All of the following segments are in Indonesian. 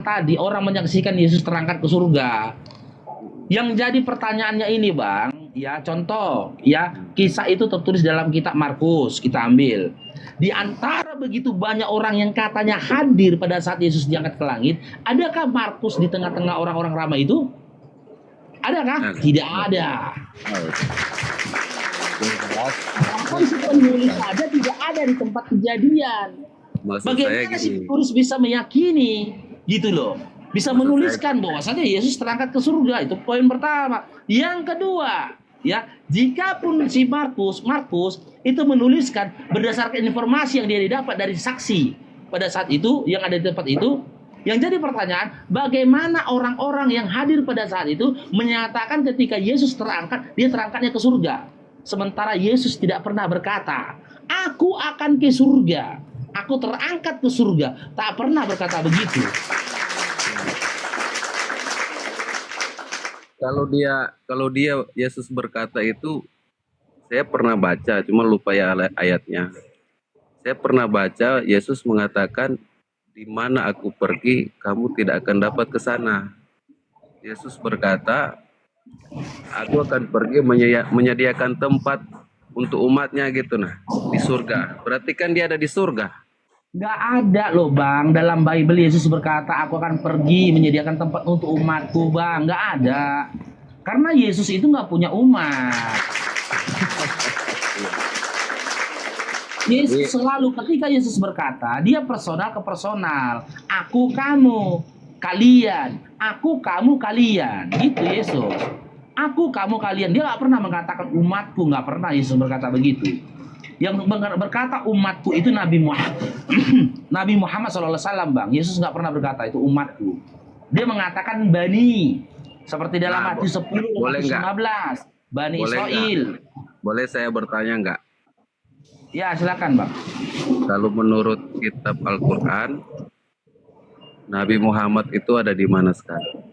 tadi orang menyaksikan Yesus terangkat ke surga. Yang jadi pertanyaannya ini, Bang, ya contoh, ya kisah itu tertulis dalam kitab Markus, kita ambil. Di antara begitu banyak orang yang katanya hadir pada saat Yesus diangkat ke langit, adakah Markus di tengah-tengah orang-orang ramai itu? Adakah? Tidak ada. Bahkan si penulis saja tidak ada di tempat kejadian. Bagaimana si penulis bisa meyakini, gitu loh? Bisa menuliskan bahwasanya Yesus terangkat ke surga, itu poin pertama. Yang kedua, ya, jikapun si Markus itu menuliskan berdasarkan informasi yang dia didapat dari saksi pada saat itu yang ada di tempat itu, yang jadi pertanyaan, bagaimana orang-orang yang hadir pada saat itu menyatakan ketika Yesus terangkat, dia terangkatnya ke surga, sementara Yesus tidak pernah berkata, "Aku akan ke surga, aku terangkat ke surga," tak pernah berkata begitu. Kalau dia Yesus berkata itu, saya pernah baca, cuma lupa ya ayatnya. Saya pernah baca Yesus mengatakan, di mana aku pergi, kamu tidak akan dapat ke sana. Yesus berkata, aku akan pergi menyediakan tempat untuk umatnya gitu nah, di surga. Berarti kan dia ada di surga. Nggak ada loh, Bang, dalam Bible Yesus berkata, aku akan pergi menyediakan tempat untuk umatku, Bang. Nggak ada. Karena Yesus itu nggak punya umat. Yesus selalu ketika Yesus berkata, dia personal ke personal. Aku, kamu, kalian. Aku, kamu, kalian. Gitu Yesus. Aku, kamu, kalian. Dia nggak pernah mengatakan umatku. Nggak pernah Yesus berkata begitu. Yang berkata umatku itu Nabi Muhammad. Nabi Muhammad SAW, Bang. Yesus nggak pernah berkata itu umatku. Dia mengatakan bani. Seperti dalam Matius 10, Matius 15. Bani Israel. Boleh saya bertanya nggak? Ya, silakan, Bang. Kalau menurut kitab Al-Quran, Nabi Muhammad itu ada di mana sekarang?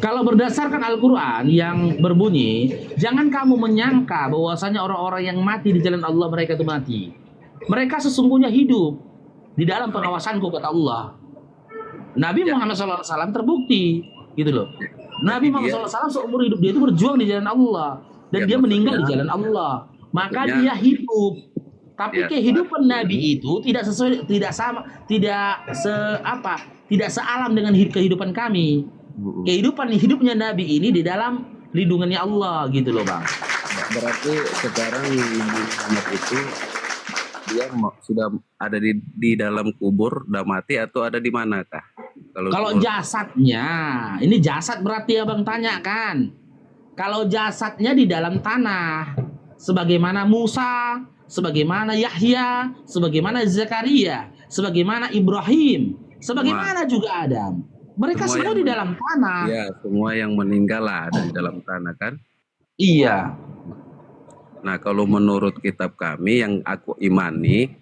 Kalau berdasarkan Al-Quran yang berbunyi, jangan kamu menyangka bahwasanya orang-orang yang mati di jalan Allah mereka itu mati. Mereka sesungguhnya hidup di dalam pengawasanku, kata Allah. Nabi Muhammad SAW terbukti, gitu loh. Nabi Muhammad SAW seumur hidup dia itu berjuang di jalan Allah dan dia meninggal di jalan Allah. Maka dia hidup. Tapi kehidupan Nabi itu tidak sesuai, tidak sealam dengan kehidupan kami. Hidupnya Nabi ini di dalam lindungannya Allah, gitu loh, Bang. Berarti sekarang Muhammad itu dia sudah ada di dalam kubur, udah mati atau ada di mana kah? Kalau jasadnya, ini jasad berarti Abang tanya kan? Kalau jasadnya di dalam tanah, sebagaimana Musa, sebagaimana Yahya, sebagaimana Zakaria, sebagaimana Ibrahim, sebagaimana juga Adam. Mereka semua di dalam tanah. Iya, semua yang meninggal lah ada di dalam tanah kan? Iya. Nah, kalau menurut kitab kami yang aku imani,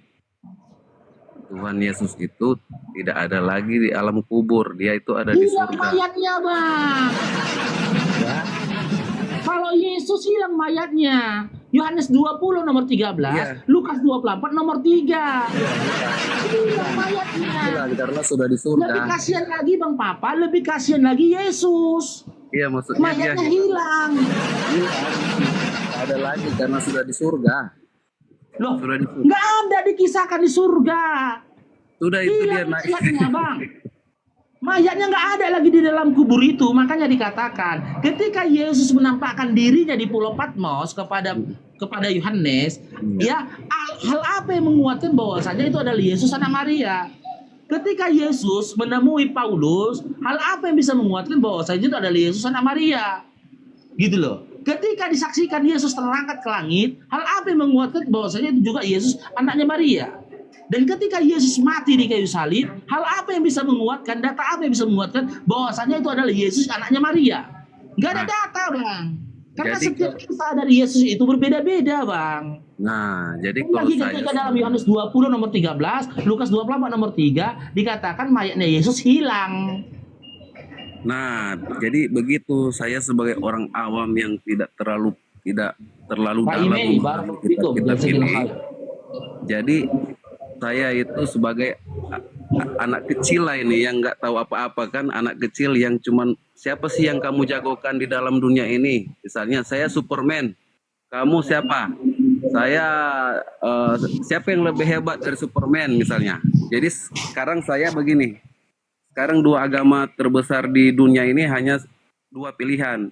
Tuhan Yesus itu tidak ada lagi di alam kubur. Dia itu ada di surga. Mayatnya, Bang. Ya. Kalau Yesus hilang mayatnya. Yohanes 20 nomor 13, Lukas 24 nomor 3. Hilang mayatnya. Karena sudah di surga. Lebih kasihan lagi Bang Papa, lebih kasihan lagi Yesus. Iya, maksudnya mayatnya hilang. Ada lagi karena sudah di surga. Loh, nggak ada dikisahkan di surga. Sudah itu dia naik. Mayatnya, Bang. Mayatnya nggak ada lagi di dalam kubur itu. Makanya dikatakan ketika Yesus menampakkan dirinya di Pulau Patmos kepada Yohanes, ya hal apa yang menguatkan bahwasanya itu adalah Yesus anak Maria. Ketika Yesus menemui Paulus, hal apa yang bisa menguatkan bahwasanya itu adalah Yesus anak Maria, gitu loh. Ketika disaksikan Yesus terangkat ke langit, hal apa yang menguatkan bahwasanya itu juga Yesus anaknya Maria. Dan ketika Yesus mati di kayu salib, hal apa yang bisa menguatkan, data apa yang bisa menguatkan bahwasanya itu adalah Yesus anaknya Maria? Gak ada data, Bang. Karena setiap kisah dari Yesus itu berbeda-beda, Bang. Nah, jadi kalau lagi ketika dalam Yohanes 20 nomor 13, Lukas 24 nomor 3 dikatakan mayatnya Yesus hilang. Nah, jadi begitu saya sebagai orang awam yang tidak terlalu dalam kitab ini. Jadi saya itu sebagai anak kecil lah ini yang nggak tahu apa-apa kan, anak kecil yang cuman siapa sih yang kamu jagokan di dalam dunia ini? Misalnya saya Superman, kamu siapa? Saya siapa yang lebih hebat dari Superman misalnya. Jadi sekarang saya begini, sekarang dua agama terbesar di dunia ini hanya dua pilihan.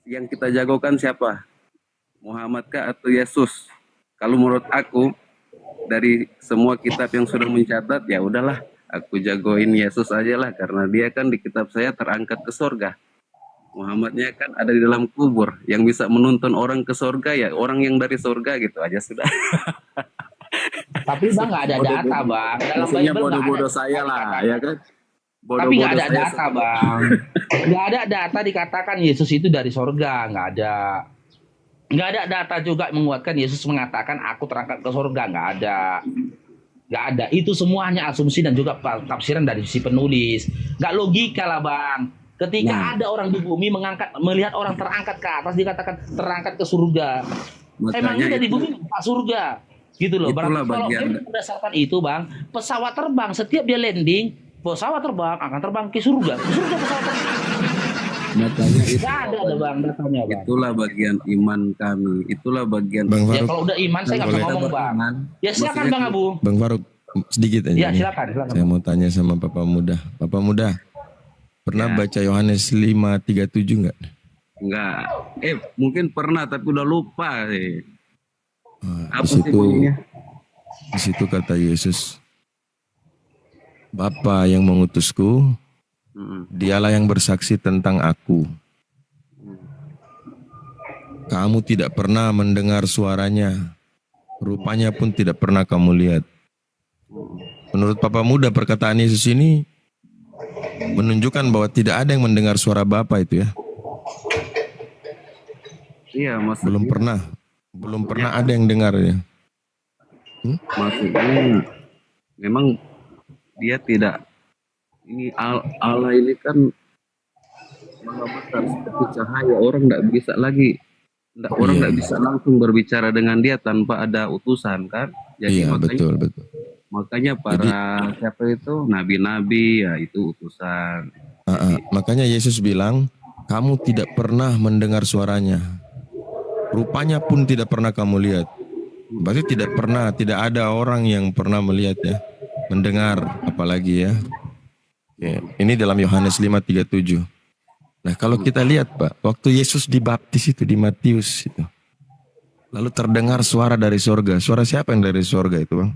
Yang kita jagokan siapa? Muhammad kah atau Yesus? Kalau menurut aku dari semua kitab yang sudah mencatat, ya udahlah, aku jagoin Yesus aja lah karena dia kan di kitab saya terangkat ke surga. Muhammadnya kan ada di dalam kubur. Yang bisa menuntun orang ke surga ya orang yang dari surga gitu aja sudah. Tapi bang nggak ada data bang. Dalam Maksudnya Bible nggak ada. bodoh-bodoh saya lah, ya kan? Tapi nggak Bodoh-bodoh ada saya. data bang. Nggak ada data dikatakan Yesus itu dari sorga. Nggak ada. Nggak ada data juga menguatkan Yesus mengatakan aku terangkat ke surga. Nggak ada. Nggak ada. Itu semua hanya asumsi dan juga tafsiran dari si penulis. Nggak logika lah bang. Ketika ada orang di bumi melihat orang terangkat ke atas dikatakan terangkat ke surga. Emangnya dari bumi ke surga. Gitu loh. Itulah Kalau bagian. berdasarkan itu bang, pesawat terbang setiap dia landing, pesawat terbang akan terbang ke surga. Ke surga pesawat terbang. Datanya itu, Nggak ada bang datanya bang. itulah bagian iman kami. Itulah bagian. Bang Ya Faruk, kalau udah iman saya nggak bisa boleh. ngomong bang. Ya silakan bang Abu. Bang Faruk sedikit aja. Ya nih. silakan. Saya mau tanya sama Bapak Muda. Bapak Muda, pernah baca Yohanes 5:37 enggak? Enggak. Mungkin pernah tapi udah lupa sih. Di Apa sih situ, bunyinya? di situ kata Yesus, Bapa yang mengutusku, dialah yang bersaksi tentang aku. Kamu tidak pernah mendengar suaranya, rupanya pun tidak pernah kamu lihat. Menurut Papa Muda, perkataan Yesus ini menunjukkan bahwa tidak ada yang mendengar suara Bapa itu ya. Iya, maksudnya. Belum pernah ada yang dengar ya. Maksudnya memang dia tidak. Ini Allah ini kan maha besar seperti cahaya, orang tidak bisa lagi. Orang tidak bisa langsung berbicara dengan dia tanpa ada utusan kan. Jadi Iya, makanya betul. makanya para siapa itu nabi-nabi ya itu utusan. Makanya Yesus bilang, kamu tidak pernah mendengar suaranya. Rupanya pun tidak pernah kamu lihat. Berarti tidak ada orang yang pernah melihat ya. Mendengar apalagi ya. Ya, ini dalam Yohanes 5:37. Nah kalau kita lihat Pak, waktu Yesus dibaptis itu di Matius itu. Lalu terdengar suara dari sorga. Suara siapa yang dari sorga itu Bang?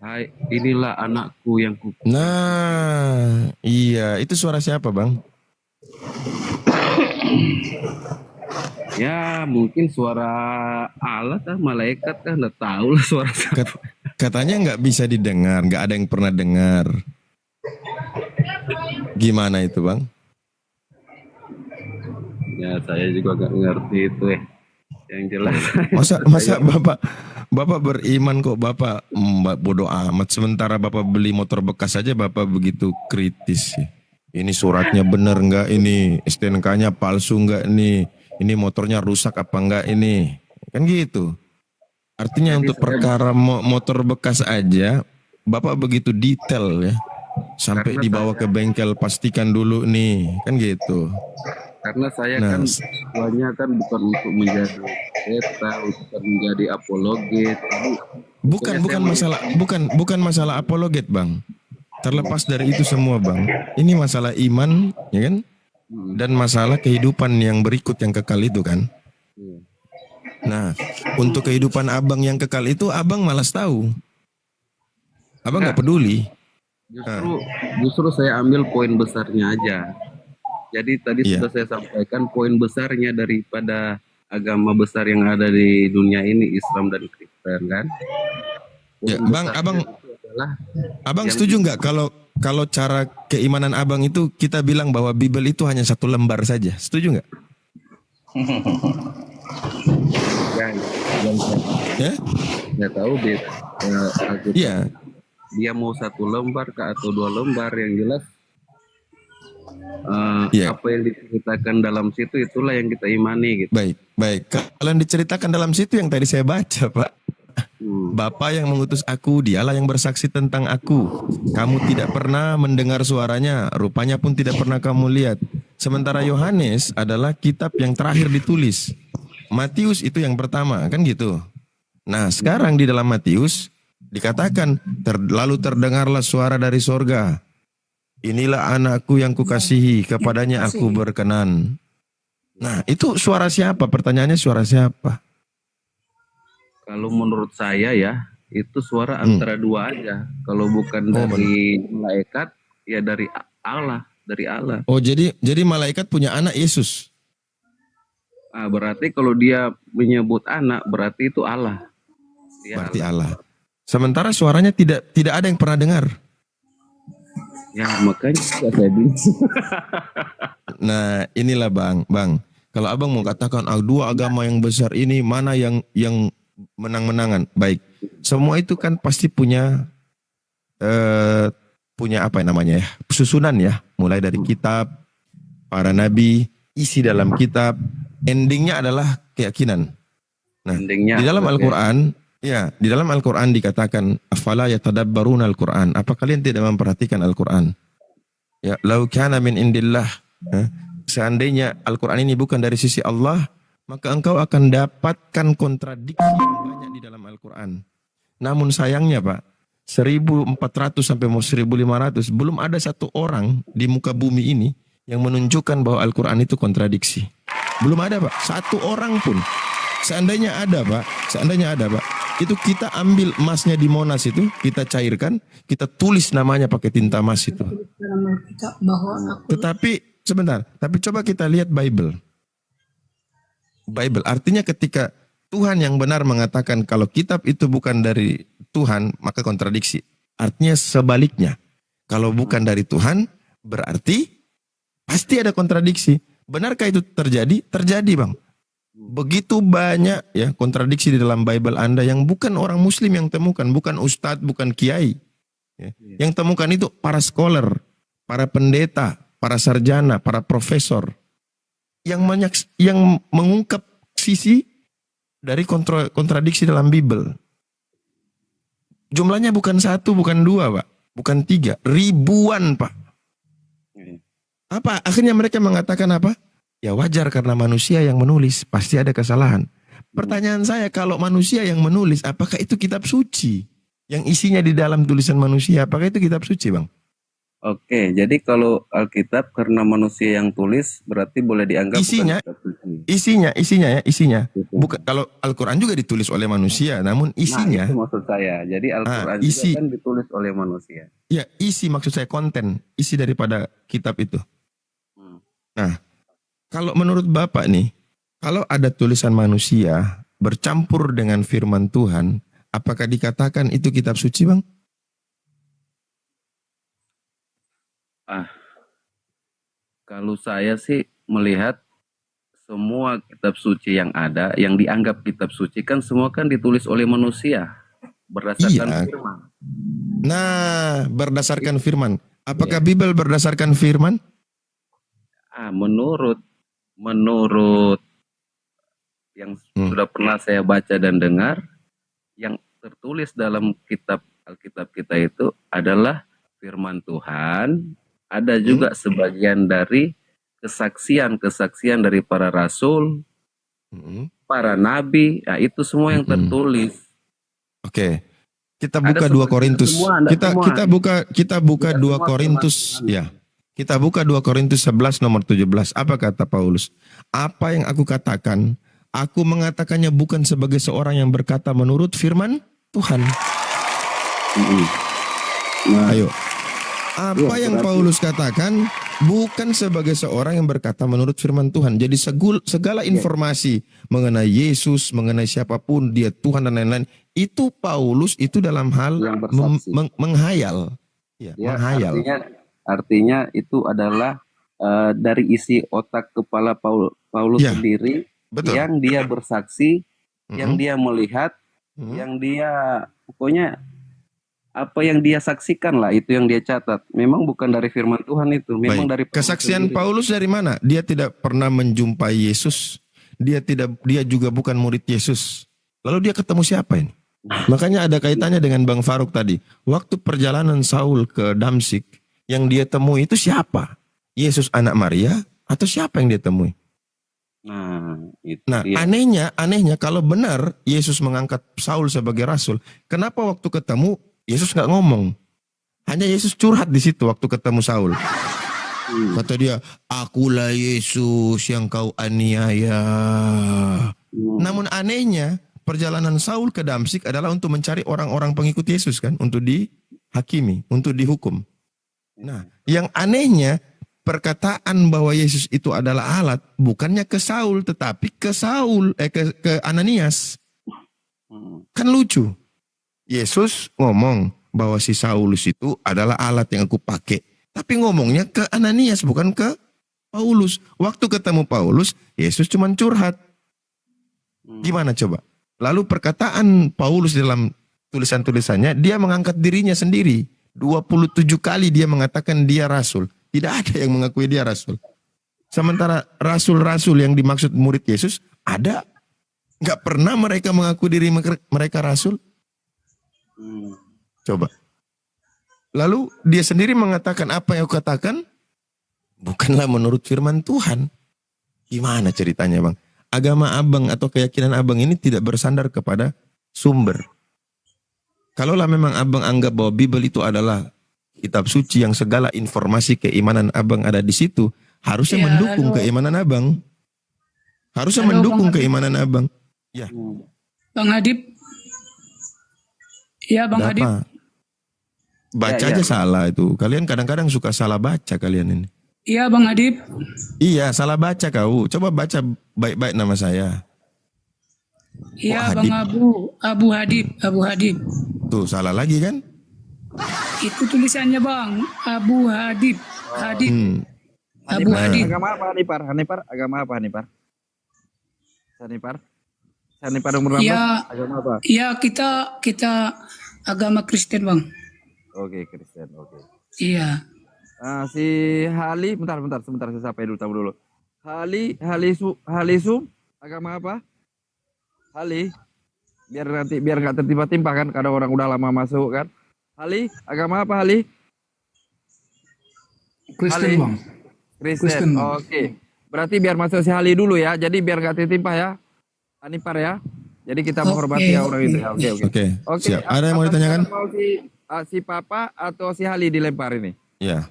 Hai, inilah anakku yang ku. Nah, iya, itu suara siapa Bang? Ya mungkin suara Allah kah, malaikat kah, nggak tahu lah suara siapa. Katanya nggak bisa didengar, nggak ada yang pernah dengar. Gimana itu Bang? Ya saya juga nggak ngerti itu ya. Yang jelas. Masa Bapak beriman kok Bapak bodoh amat. Sementara Bapak beli motor bekas saja Bapak begitu kritis. Ini suratnya bener nggak ini? STNK-nya palsu nggak nih? Ini motornya rusak apa enggak ini? Kan gitu. Artinya untuk perkara motor bekas aja Bapak begitu detail ya. Sampai dibawa ke bengkel pastikan dulu nih. Kan gitu. Karena saya kan tujuannya kan bukan untuk menjadi peta, bukan menjadi apologet. Bukan masalah apologet Bang. Terlepas dari itu semua Bang. Ini masalah iman ya kan? Dan masalah kehidupan yang berikut yang kekal itu kan. Nah, untuk kehidupan abang yang kekal itu abang malas tahu. Abang nggak peduli. Justru saya ambil poin besarnya aja. Jadi tadi sudah saya sampaikan poin besarnya daripada agama besar yang ada di dunia ini, Islam dan Kristen kan. Ya, Bang, abang setuju nggak kalau cara keimanan abang itu kita bilang bahwa Bible itu hanya satu lembar saja, setuju nggak? Ya? Nggak tahu Iya. Dia mau satu lembar atau dua lembar, yang jelas apa yang diceritakan dalam situ itulah yang kita imani gitu. Baik. Kalau yang diceritakan dalam situ yang tadi saya baca Pak. Bapa yang mengutus aku, dialah yang bersaksi tentang aku. Kamu tidak pernah mendengar suaranya, rupanya pun tidak pernah kamu lihat. Sementara Yohanes adalah kitab yang terakhir ditulis. Matius itu yang pertama, kan gitu. Nah, sekarang di dalam Matius dikatakan, lalu terdengarlah suara dari sorga. Inilah anakku yang kukasihi, kepadanya aku berkenan. Nah, itu suara siapa? Pertanyaannya suara siapa? Kalau menurut saya ya, itu suara antara dua aja. Kalau bukan dari malaikat, ya dari Allah, dari Allah. Oh, jadi malaikat punya anak Yesus. Ah, berarti kalau dia menyebut anak, berarti itu Allah. Dia Berarti Allah. Sementara suaranya tidak ada yang pernah dengar. Ya, makanya saya bilang. Nah, inilah Bang. Kalau Abang mau katakan dua agama yang besar ini mana yang menang-menangan, baik. Semua itu kan pasti punya apa namanya ya, susunan ya, mulai dari kitab, para nabi, isi dalam kitab, endingnya adalah keyakinan. Nah, Endingnya, di dalam Al-Quran, di dalam Al-Quran dikatakan, afala yatadabbaruna Al-Quran. Apa kalian tidak memperhatikan Al-Quran? Ya, lau kana min indillah. Seandainya Al-Quran ini bukan dari sisi Allah, maka engkau akan dapatkan kontradiksi yang banyak di dalam Al-Quran. Namun sayangnya Pak, 1400 sampai 1500 belum ada satu orang di muka bumi ini yang menunjukkan bahwa Al-Quran itu kontradiksi. Belum ada Pak, satu orang pun. Seandainya ada Pak, itu kita ambil emasnya di Monas itu, kita cairkan, kita tulis namanya pakai tinta emas itu. Tetapi sebentar, tapi coba kita lihat Bible artinya ketika Tuhan yang benar mengatakan kalau kitab itu bukan dari Tuhan, maka kontradiksi. Artinya sebaliknya. Kalau bukan dari Tuhan, berarti pasti ada kontradiksi. Benarkah itu terjadi? Terjadi Bang. Begitu banyak ya kontradiksi di dalam Bible Anda yang bukan orang Muslim yang temukan, bukan ustadz, bukan kiai. Ya. Yang temukan itu para scholar, para pendeta, para sarjana, para profesor. Yang mengungkap sisi dari kontradiksi dalam Bible. Jumlahnya bukan satu, bukan dua, Pak. Bukan 3, ribuan, Pak. Apa? Akhirnya mereka mengatakan apa? Ya wajar karena manusia yang menulis, pasti ada kesalahan. Pertanyaan saya, kalau manusia yang menulis, apakah itu kitab suci? Yang isinya di dalam tulisan manusia, apakah itu kitab suci, Bang? Oke, jadi kalau Alkitab karena manusia yang tulis berarti boleh dianggap isinya bukan, kalau Al-Quran juga ditulis oleh manusia, namun isinya. Nah, itu maksud saya. Jadi Al-Quran juga kan ditulis oleh manusia. Ya, isi maksud saya konten, isi daripada kitab itu. Nah, kalau menurut Bapak nih, kalau ada tulisan manusia bercampur dengan firman Tuhan, apakah dikatakan itu kitab suci, Bang? Kalau saya sih melihat semua kitab suci yang ada, yang dianggap kitab suci kan semua kan ditulis oleh manusia berdasarkan firman. Nah, berdasarkan firman. Apakah Bible berdasarkan firman? Menurut yang sudah pernah saya baca dan dengar, yang tertulis dalam kitab Alkitab kita itu adalah firman Tuhan. Ada juga sebagian dari kesaksian dari para rasul, para nabi, itu semua yang tertulis. Oke. Kita buka 2 Korintus. Kita buka 2 Korintus ya. Kita buka 2 Korintus 11 nomor 17. Apa kata Paulus? Apa yang aku katakan, aku mengatakannya bukan sebagai seorang yang berkata menurut firman Tuhan. Ayo. Apa yang Paulus katakan bukan sebagai seorang yang berkata menurut firman Tuhan. Jadi segala informasi mengenai Yesus, mengenai siapapun dia Tuhan dan lain-lain, itu Paulus itu dalam hal menghayal. Menghayal. Artinya itu adalah dari isi otak kepala Paulus sendiri. Betul. Yang dia bersaksi, yang dia melihat, yang dia pokoknya apa yang dia saksikan lah, itu yang dia catat. Memang bukan dari firman Tuhan itu, memang dari kesaksian sendiri. Paulus dari mana? Dia tidak pernah menjumpai Yesus. Dia juga bukan murid Yesus. Lalu dia ketemu siapa ini? Makanya ada kaitannya dengan Bang Faruk tadi. Waktu perjalanan Saul ke Damsik, yang dia temui itu siapa? Yesus anak Maria atau siapa yang dia temui? Nah, itu Nah, dia. anehnya kalau benar Yesus mengangkat Saul sebagai rasul, kenapa waktu ketemu Yesus nggak ngomong? Hanya Yesus curhat di situ waktu ketemu Saul. Kata dia, akulah Yesus yang kau aniaya. Namun anehnya, perjalanan Saul ke Damsik adalah untuk mencari orang-orang pengikut Yesus kan, untuk dihakimi, untuk dihukum. Nah, yang anehnya perkataan bahwa Yesus itu adalah alat bukannya ke Saul tetapi ke Ananias. Kan lucu. Yesus ngomong bahwa si Saulus itu adalah alat yang aku pakai. Tapi ngomongnya ke Ananias bukan ke Paulus. Waktu ketemu Paulus, Yesus cuma curhat. Gimana coba? Lalu perkataan Paulus dalam tulisan-tulisannya, dia mengangkat dirinya sendiri. 27 kali dia mengatakan dia rasul. Tidak ada yang mengakui dia rasul. Sementara rasul-rasul yang dimaksud murid Yesus, ada. Nggak pernah mereka mengaku diri mereka rasul. Coba. Lalu dia sendiri mengatakan apa yang aku katakan bukanlah menurut firman Tuhan. Gimana ceritanya bang? Agama abang atau keyakinan abang ini tidak bersandar kepada sumber. Kalaulah memang abang anggap bahwa Bible itu adalah kitab suci yang segala informasi keimanan abang ada di situ, harusnya mendukung keimanan abang. Harusnya mendukung keimanan abang. Ya. Bang Hadib. Ya Bang Ada Hadib. apa? Baca aja salah itu. Kalian kadang-kadang suka salah baca kalian ini. Iya Bang Hadib. Iya, salah baca kau. Coba baca baik-baik nama saya. Iya Kok Bang Hadib? Abu Hadib. Abu Hadib. Tuh, salah lagi kan? Itu tulisannya Bang. Abu Hadib. Hadib. Abu Hanifar, Hadib. agama apa Hanifar? Hanifar, agama apa Hanifar? Hanifar? Hanifar umur 16, Ya, agama apa? ya kita agama Kristen Bang. Oke, Kristen, oke. Iya. Si Hali, sebentar, saya sapa dulu. Halisum, agama apa? Hali, biar nggak tertimpa-timpa kan, kadang orang udah lama masuk kan. Hali, agama apa Hali? Kristen Hali? bang. Kristen, Kristen, Bang. oke. Berarti biar masuk si Hali dulu ya, jadi biar nggak tertimpa ya. Hanifar ya. Jadi kita menghormati ya orang itu ya. Oke. Oke, siap. Ada yang mau ditanyakan? Mau si Papa atau si Hali dilempar ini? Ya.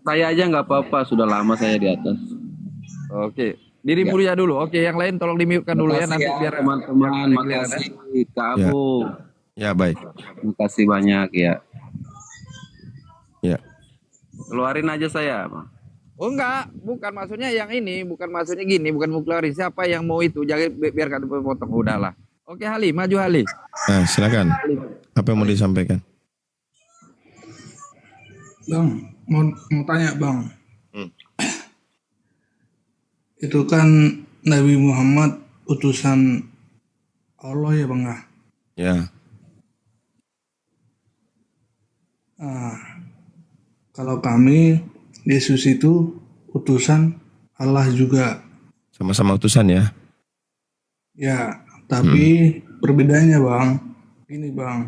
Saya aja nggak apa-apa, sudah lama saya di atas. Oke. Diri mulia dulu. Oke, yang lain tolong dimute-kan dulu ya nanti biar teman-teman. Makasih Kak Abu. Ya, baik. Makasih banyak ya. Ya. Keluarin aja saya. Oh enggak, bukan maksudnya yang ini, bukan maksudnya gini, bukan mau keluarin. Siapa yang mau itu? Jangan biar gak dipotong, udahlah. Oke Hali, maju Hali. Nah, silakan. Apa yang mau disampaikan? Bang, mau tanya bang. Itu kan Nabi Muhammad utusan Allah ya bang ya. Ya. Kalau kami Yesus itu utusan Allah juga. Sama-sama utusan ya. Ya, tapi perbedaannya bang, gini bang.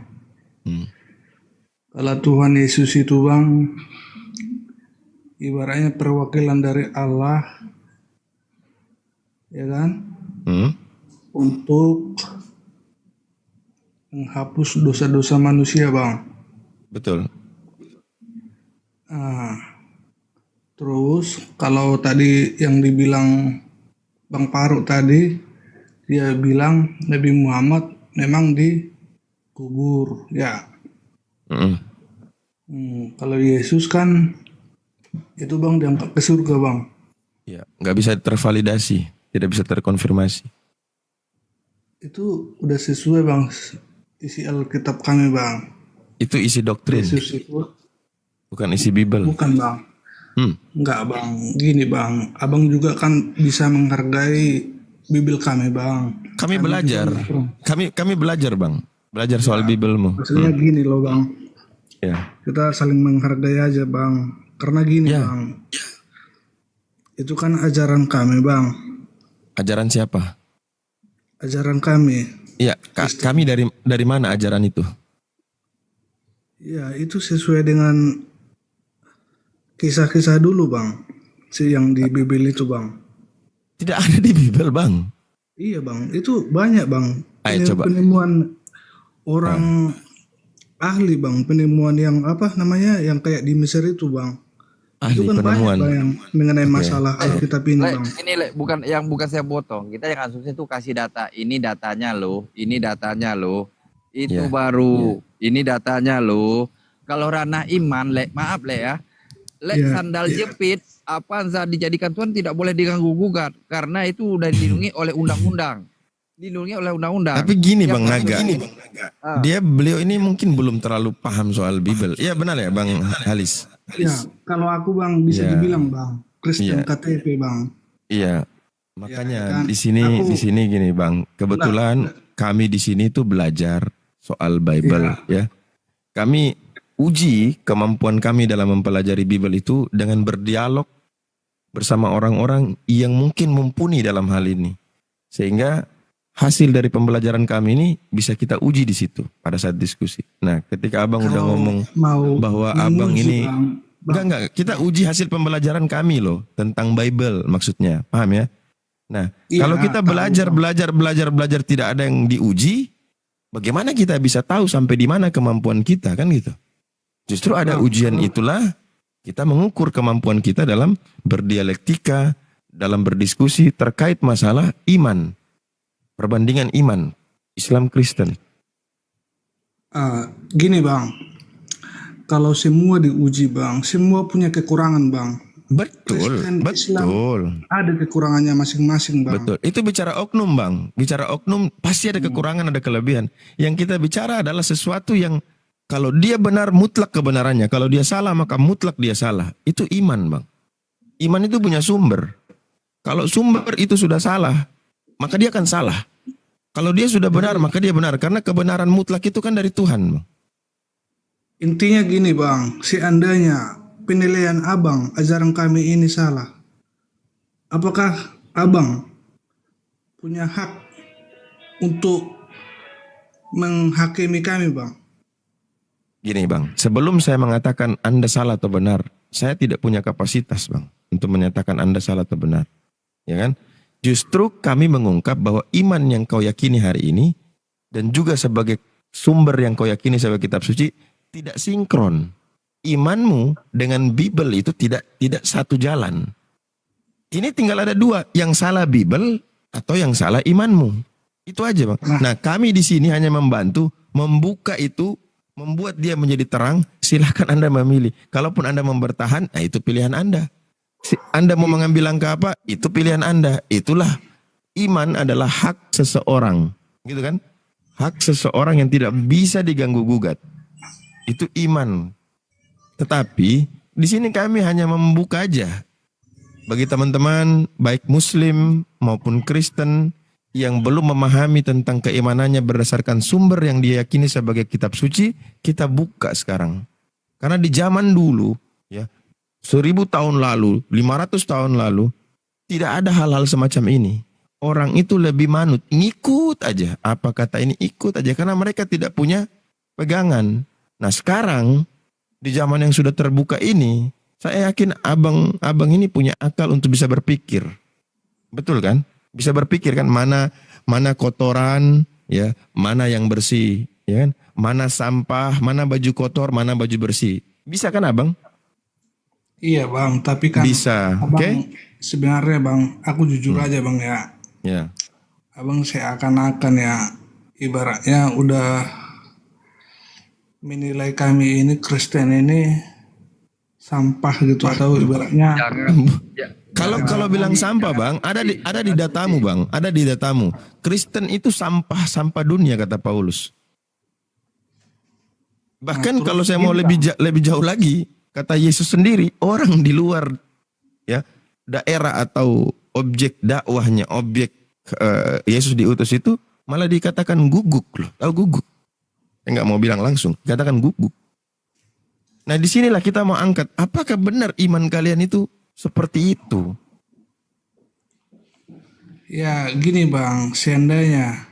Kalau Tuhan Yesus itu bang, ibaratnya perwakilan dari Allah, ya kan? Untuk menghapus dosa-dosa manusia bang. Betul. Terus kalau tadi yang dibilang Bang Faruk tadi, dia bilang Nabi Muhammad memang dikubur, ya. Kalau Yesus kan itu bang diangkat ke surga bang. Ya, nggak bisa tervalidasi, tidak bisa terkonfirmasi. Itu udah sesuai bang isi Alkitab kami bang. Itu isi doktrin, Yesus itu bukan isi Bible. bukan bang. Enggak bang, gini bang, abang juga kan bisa menghargai Bible kami bang. Kami belajar, kami belajar bang, belajar soal Biblemu. Maksudnya gini loh bang, Ya, kita saling menghargai aja bang. Karena gini Ya. bang, itu kan ajaran kami bang, ajaran siapa? ajaran kami. Iya, kami dari mana ajaran itu? Ya, itu sesuai dengan kisah-kisah dulu, Bang. Yang di Bible itu, Bang. Tidak ada di Bible, Bang. Iya, Bang. Itu banyak, Bang. Ayo coba. Penemuan orang ahli, Bang. Penemuan yang apa namanya? Yang kayak di Mesir itu, Bang. Ahli Itu kan penemuan. banyak, Bang, yang mengenai masalah Alkitab ini, Le, Bang. ini Le, bukan saya potong. Kita yang asumsi itu kasih data. Ini datanya loh, ini datanya loh. Itu Iya. baru. Ini datanya loh. Kalau ranah iman, Le, maaf Le ya. Le, Iya, sandal jepit apa saat dijadikan Tuhan tidak boleh diganggu gugat karena itu udah dilindungi oleh undang-undang. Dilindungi oleh undang-undang. Tapi gini Yang Bang Naga, beliau ini mungkin belum terlalu paham soal Bible. Iya benar ya Bang Halis? Ya, kalau aku, Bang, bisa Iya. dibilang, Bang, Kristen Iya. KTP, Bang. Iya. Makanya kan? di sini gini Bang. Kebetulan kami di sini tuh belajar soal Bible ya. Kami uji kemampuan kami dalam mempelajari Bible itu dengan berdialog bersama orang-orang yang mungkin mumpuni dalam hal ini. Sehingga hasil dari pembelajaran kami ini bisa kita uji di situ pada saat diskusi. Nah, ketika Abang udah Kalau ngomong mau bahwa Abang menguji, ini Bang, enggak, kita uji hasil pembelajaran kami loh tentang Bible maksudnya. Paham ya? Nah, Iya, kalau kita tahu, belajar tidak ada yang diuji, bagaimana kita bisa tahu sampai di mana kemampuan kita kan gitu. Justru ada ujian itulah kita mengukur kemampuan kita dalam berdialektika, dalam berdiskusi terkait masalah iman. Perbandingan iman Islam Kristen. Gini, Bang. Kalau semua diuji, Bang, semua punya kekurangan, Bang. Betul, Kristen, betul. Ada kekurangannya masing-masing, Bang. Betul. Itu bicara oknum, Bang. Bicara oknum pasti ada kekurangan, ada kelebihan. Yang kita bicara adalah sesuatu yang kalau dia benar mutlak kebenarannya, kalau dia salah maka mutlak dia salah. Itu iman, Bang. Iman itu punya sumber. Kalau sumber itu sudah salah, maka dia akan salah. Kalau dia sudah benar, maka dia benar. Karena kebenaran mutlak itu kan dari Tuhan, Bang. Intinya gini, Bang. Seandainya penilaian Abang, ajaran kami ini salah, apakah Abang punya hak untuk menghakimi kami, Bang? Gini, Bang. Sebelum saya mengatakan Anda salah atau benar, saya tidak punya kapasitas, Bang, untuk menyatakan Anda salah atau benar. Ya kan? Justru kami mengungkap bahwa iman yang kau yakini hari ini dan juga sebagai sumber yang kau yakini sebagai kitab suci tidak sinkron. Imanmu dengan Bible itu tidak satu jalan. Ini tinggal ada dua, yang salah Bible atau yang salah imanmu. Itu aja, Bang. Nah, kami di sini hanya membantu membuka itu, membuat dia menjadi terang. Silahkan Anda memilih. Kalaupun Anda mau bertahan, nah itu pilihan Anda. Anda mau mengambil langkah apa? Itu pilihan Anda. Itulah iman adalah hak seseorang, gitu kan? Hak seseorang yang tidak bisa diganggu gugat. Itu iman. Tetapi di sini kami hanya membuka aja bagi teman-teman baik Muslim maupun Kristen yang belum memahami tentang keimanannya berdasarkan sumber yang dia yakini sebagai kitab suci, kita buka sekarang. Karena di zaman dulu, ya, 1000 tahun lalu, 500 tahun lalu, tidak ada hal-hal semacam ini. Orang itu lebih manut, ngikut aja. Apa kata ini, ikut aja. Karena mereka tidak punya pegangan. Nah sekarang, di zaman yang sudah terbuka ini, saya yakin abang ini punya akal untuk bisa berpikir. Betul kan? Bisa berpikir kan, mana kotoran, ya, mana yang bersih, ya kan? Mana sampah, mana baju kotor, mana baju bersih. Bisa kan abang? Iya, Bang, tapi kan Bisa, Abang, oke? sebenarnya, Bang, aku jujur aja, Bang, ya. Ya. Abang seakan-akan ya ibaratnya udah menilai kami ini Kristen ini sampah gitu, atau ibaratnya Jangan. Kalau bilang sampah, Bang, ada di datamu, Bang. Ada di datamu. Kristen itu sampah dunia, kata Paulus. Bahkan kalau saya mau lebih jauh lagi, kata Yesus sendiri, orang di luar ya daerah atau objek dakwahnya, objek Yesus diutus itu malah dikatakan guguk loh. Tahu guguk? Saya nggak mau bilang langsung, dikatakan guguk. Nah disinilah kita mau angkat, apakah benar iman kalian itu seperti itu? ya gini, Bang, seandainya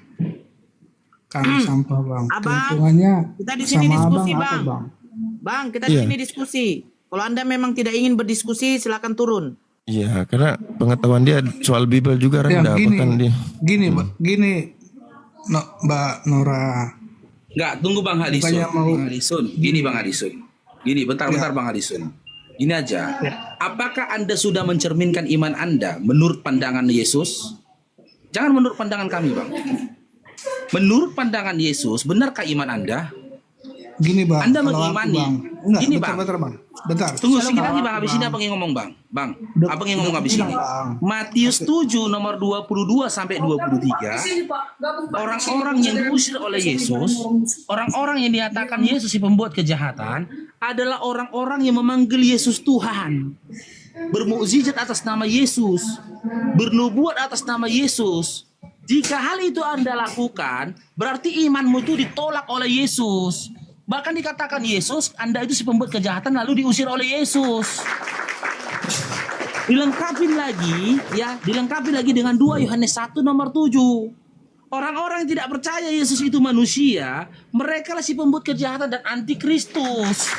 kami sampah bang. Abang, Keuntungannya kita di sini sama diskusi, abang apa Bang. bang? Bang, kita di Iya. sini diskusi. Kalau Anda memang tidak ingin berdiskusi, silakan turun. Iya, karena pengetahuan dia soal Bible juga Ya rendah, gini, bahkan dia. gini, Mbak Nora. Enggak, tunggu Bang Hadison. Bukannya mau- Bang Hadison. Gini Bang Hadison. Gini, bentar-bentar Bang Hadison. Gini aja. Apakah Anda sudah mencerminkan iman Anda menurut pandangan Yesus? Jangan menurut pandangan kami, Bang. Menurut pandangan Yesus, benarkah iman Anda? Gini bang, Anda kalau aku, mengimani. bang. Enggak, Gini, bentar, Bang. bentar bang, bentar. Tunggu Kalau sedikit lagi aku, Bang, habis ini abang yang ngomong Bang. Bang, Udah- abang yang ngomong udah habis bilang, ini. Bang. Matius 7 nomor 22 sampai 23. Orang-orang yang diusir oleh Yesus, orang-orang yang dinyatakan Yesus si pembuat kejahatan adalah orang-orang yang memanggil Yesus Tuhan. Bermukjizat atas nama Yesus, bernubuat atas nama Yesus. Jika hal itu Anda lakukan, berarti imanmu itu ditolak oleh Yesus. Bahkan dikatakan Yesus, Anda itu si pembuat kejahatan lalu diusir oleh Yesus. Dilengkapi lagi dengan 2 Yohanes 1 nomor 7. Orang-orang yang tidak percaya Yesus itu manusia, mereka lah si pembuat kejahatan dan antikristus.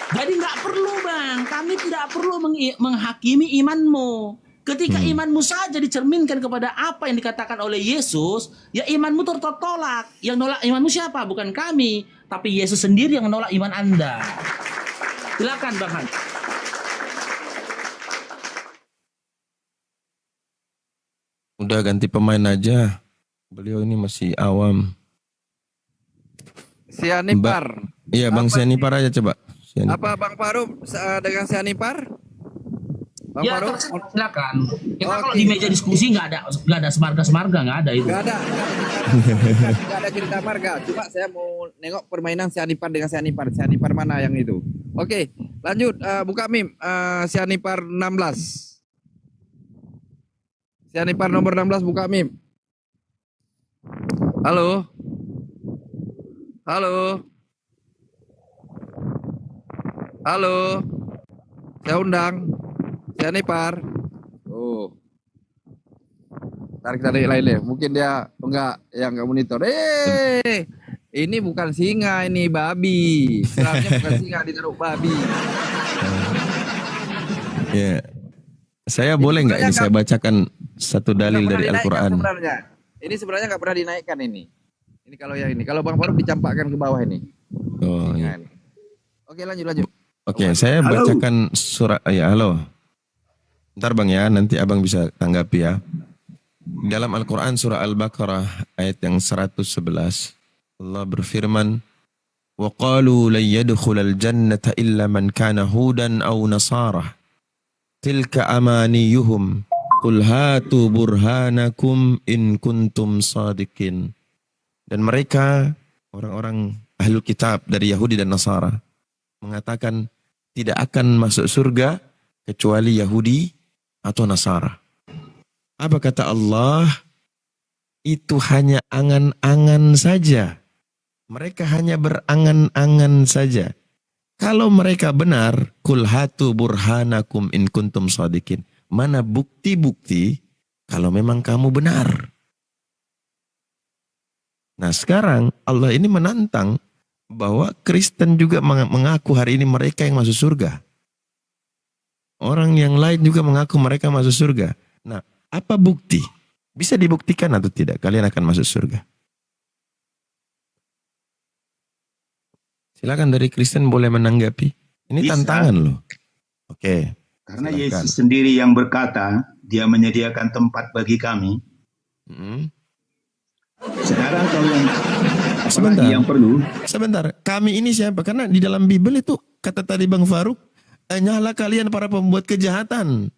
Jadi nggak perlu Bang, kami tidak perlu menghakimi imanmu. Ketika imanmu saja dicerminkan kepada apa yang dikatakan oleh Yesus, ya imanmu tertolak. Yang nolak imanmu siapa? Bukan kami, tapi Yesus sendiri yang menolak iman Anda. Silakan Bang Han. Udah ganti pemain aja. Beliau ini masih awam. Sianipar. Iya, Bang Apa Sianipar aja coba. Sianipar. Apa Bang Farouk dengan Sianipar? Bang Ya Farouk? silakan. Kita kalau Oke. di meja diskusi nggak ada semarga-semarga, nggak ada itu. Gak ada. Gak ada cerita marga. Cuma saya mau nengok permainan Sianipar dengan Sianipar. Sianipar mana yang itu? Oke, lanjut. Buka Mim. Sianipar 16. Sianipar nomor 16 buka Mim. Halo. Halo. Halo. Saya undang. Sianipar. Oh. Tarik lain deh. Mungkin dia enggak yang enggak monitor. Ini bukan singa, ini babi. Sebenarnya bukan singa, ditaruh babi. Ya. Saya boleh nggak ini saya bacakan satu dalil Nggak dari pernah dinaikkan Al-Quran? sebenarnya. Ini sebenarnya nggak pernah dinaikkan ini. Ini kalau yang ini. Kalau Bang Farouk dicampakkan ke bawah ini. Oh, iya. Nah, ini. Oke, lanjut. Oke, saya bacakan surat. Ya, halo. Ntar Bang ya, nanti Abang bisa tanggapi ya. Dalam Al-Quran surah Al-Baqarah ayat yang 111. Allah berfirman, وَقَالُوا لَنْ يَدْخُلَ الْجَنَّةَ إِلَّا مَنْ كَانَ هُودًا أَوْ نَصَارَةً تِلْكَ أَمَانِيُّهُمْ قُلْ هَاتُوا بُرْهَانَكُمْ إِنْ كُنْتُمْ صَادِقِينَ. Dan mereka, orang-orang Ahlul Kitab dari Yahudi dan Nasara, mengatakan tidak akan masuk surga kecuali Yahudi atau Nasara. Apa kata Allah? Itu hanya angan-angan saja. Mereka hanya berangan-angan saja. Kalau mereka benar, kul hatu burhanakum in kuntum shadiqin. Mana bukti-bukti kalau memang kamu benar? Nah sekarang Allah ini menantang bahwa Kristen juga mengaku hari ini mereka yang masuk surga. Orang yang lain juga mengaku mereka masuk surga. Nah, apa bukti? Bisa dibuktikan atau tidak? Kalian akan masuk surga. Silakan dari Kristen boleh menanggapi. Ini Bisa. tantangan loh. Oke. Karena Silakan. Yesus sendiri yang berkata, dia menyediakan tempat bagi kami. Hmm. Sekarang kalau yang Sebentar. apalagi yang perlu, Sebentar. Kami ini siapa? Karena di dalam Bible itu kata tadi Bang Farouk, hanyalah kalian para pembuat kejahatan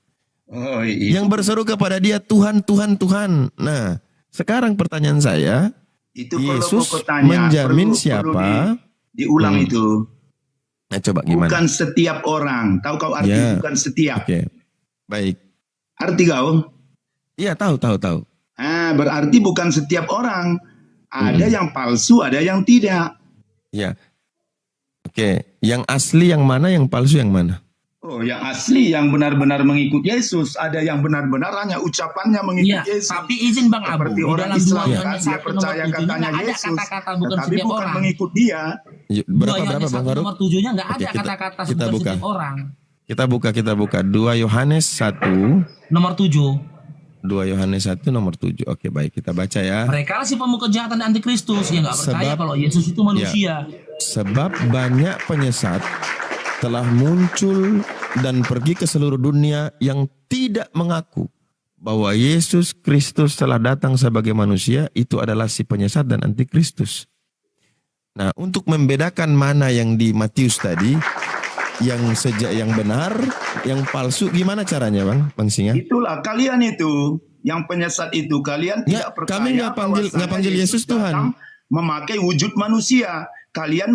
oh, iya. yang berseru kepada dia Tuhan, Tuhan, Tuhan. Nah, sekarang pertanyaan saya, Itu kalau Yesus kau tanya, menjamin perlu siapa? diulang itu. Nah, coba gimana? Bukan setiap orang. Tahu kau arti Ya. bukan setiap. Oke. Baik. Arti kau? Iya, tahu. Berarti bukan setiap orang. Ada yang palsu, ada yang tidak. Ya. Oke, yang asli yang mana, yang palsu yang mana? Oh, Oh, yang asli yang benar-benar mengikut Yesus, ada yang benar-benar hanya ucapannya mengikut Iya, Yesus. tapi izin Bang Abu, Seperti di orang dalam 2 Islam kan, Yohanes dia 1 nomor percaya 7-nya katanya nggak ada Yesus, kata-kata bukan tetapi setiap bukan orang. mengikut dia. 2 Berapa Yohanes Bang 1 Farouk? nomor 7-nya nggak Oke, ada kata-kata kita bukan buka. setiap orang. Kita buka 2 Yohanes 1, Nomor 7. 2 Yohanes 1 nomor 7. Oke, baik, kita baca ya. Mereka lah si pemuka kejahatan dan antikristus yang nggak percaya Sebab- kalau Yesus itu manusia. Sebab banyak penyesat telah muncul dan pergi ke seluruh dunia yang tidak mengaku bahwa Yesus Kristus telah datang sebagai manusia, itu adalah si penyesat dan antikristus. Nah, untuk membedakan mana yang di Matius tadi, yang benar, yang palsu, gimana caranya Bang Singa? Itulah kalian itu, yang penyesat itu, kalian Nggak, tidak percaya kami nggak bahwasanya panggil Yesus Tuhan. datang memakai wujud manusia. Kalian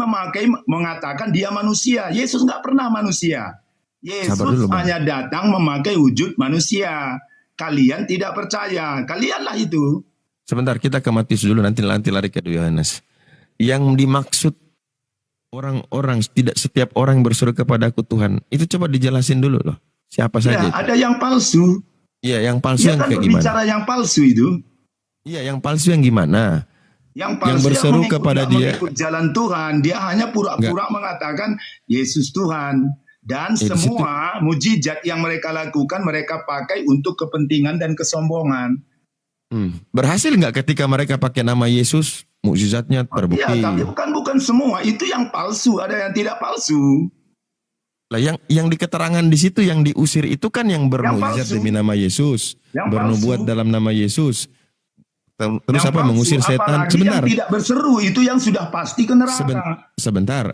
mengatakan dia manusia. Yesus nggak pernah manusia. Yesus Sabar dulu, Bang. hanya datang memakai wujud manusia. Kalian tidak percaya. Kalianlah itu. Sebentar, kita ke Matius dulu, nanti lari ke 2 Yohanes. Yang dimaksud orang-orang, tidak setiap orang berseru kepada aku Tuhan, itu coba dijelasin dulu loh. Siapa saja Ya, itu? ada yang palsu. Iya, yang palsu Dia yang kan kayak gimana? berbicara yang palsu itu. Iya, yang palsu yang gimana? Yang palsu berseru mengikut- kepada yang dia. mengikut jalan Tuhan. Dia hanya pura-pura mengatakan Yesus Tuhan. Dan Ya, di semua mujizat yang mereka lakukan mereka pakai untuk kepentingan dan kesombongan. Berhasil nggak ketika mereka pakai nama Yesus, mukjizatnya Ya, terbukti? tapi bukan semua. Itu yang palsu. Ada yang tidak palsu. Lah yang di keterangan di situ yang diusir itu kan yang bermukjizat palsu. demi nama Yesus, Yang bernubuat palsu. dalam nama Yesus. Terus Yang apa palsu, mengusir setan? apalagi Sebentar. yang tidak berseru itu yang sudah pasti ke neraka. Sebentar,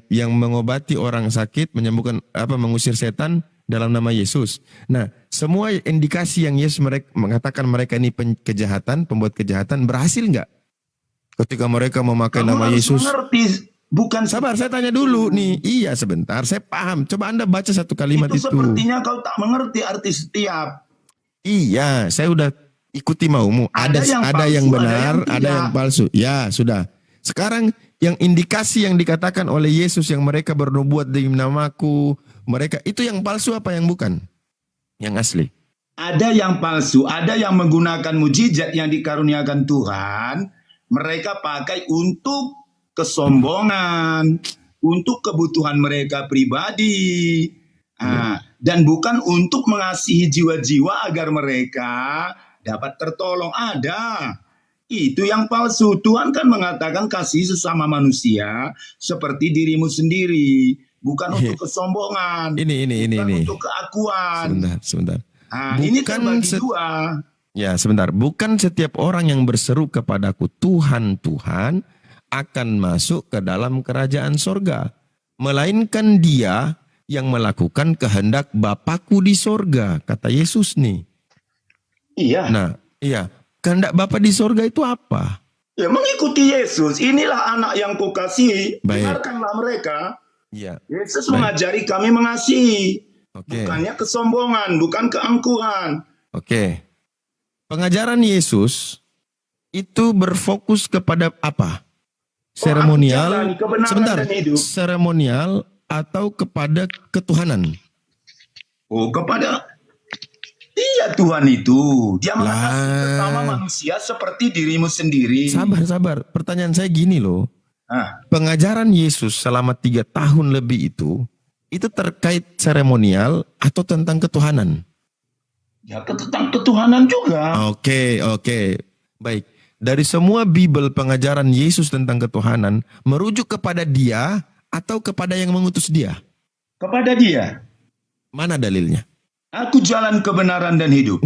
yang mengobati orang sakit, menyembuhkan mengusir setan dalam nama Yesus. Nah, semua indikasi yang Yesus mengatakan mereka ini kejahatan, pembuat kejahatan, berhasil nggak? Ketika mereka memakai Kamu nama harus Yesus. mengerti, bukan Sabar, saya tanya dulu nih. Iya, sebentar, saya paham. Coba Anda baca satu kalimat itu itu. sepertinya kau tak mengerti arti setiap. Iya, saya udah ikuti maumu. Ada Ada yang yang palsu, benar, ada yang ada yang tidak. palsu. Ya, sudah. Sekarang yang indikasi yang dikatakan oleh Yesus yang mereka bernubuat demi namaku, mereka itu yang palsu apa yang bukan? Yang asli. Ada yang palsu, ada yang menggunakan mujizat yang dikaruniakan Tuhan, mereka pakai untuk kesombongan, untuk kebutuhan mereka pribadi, dan bukan untuk mengasihi jiwa-jiwa agar mereka dapat tertolong. Ada. Itu yang palsu. Tuhan kan mengatakan kasih sesama manusia seperti dirimu sendiri, bukan untuk kesombongan, Ini. bukan untuk keakuan. Sebentar. Ini Bukan terbagi dua. Ya, sebentar. Bukan setiap orang yang berseru kepadaku Tuhan, Tuhan akan masuk ke dalam kerajaan sorga. Melainkan dia yang melakukan kehendak Bapakku di sorga. Kata Yesus nih. Iya. Nah, iya. Kehendak Bapa di sorga itu apa? Ya mengikuti Yesus. Inilah anak yang kukasihi. Baik. Dengarkanlah mereka. Iya. Yesus Baik. mengajari kami mengasihi. Oke. Bukannya kesombongan, bukan keangkuhan. Oke. Pengajaran Yesus itu berfokus kepada apa? Seremonial. aku jalan kebenaran Sebentar. dan hidup. Seremonial atau kepada ketuhanan? Oh, kepada dia Tuhan itu. Dia mengasihi Lah. sesama manusia seperti dirimu sendiri. Sabar. Pertanyaan saya gini loh. Ah, Pengajaran Yesus selama 3 tahun lebih itu terkait seremonial atau tentang ketuhanan? ya tentang ketuhanan juga. Oke. Baik. Dari semua Bible pengajaran Yesus tentang ketuhanan merujuk kepada dia atau kepada yang mengutus dia? Kepada dia. Mana dalilnya? Aku jalan kebenaran dan hidup.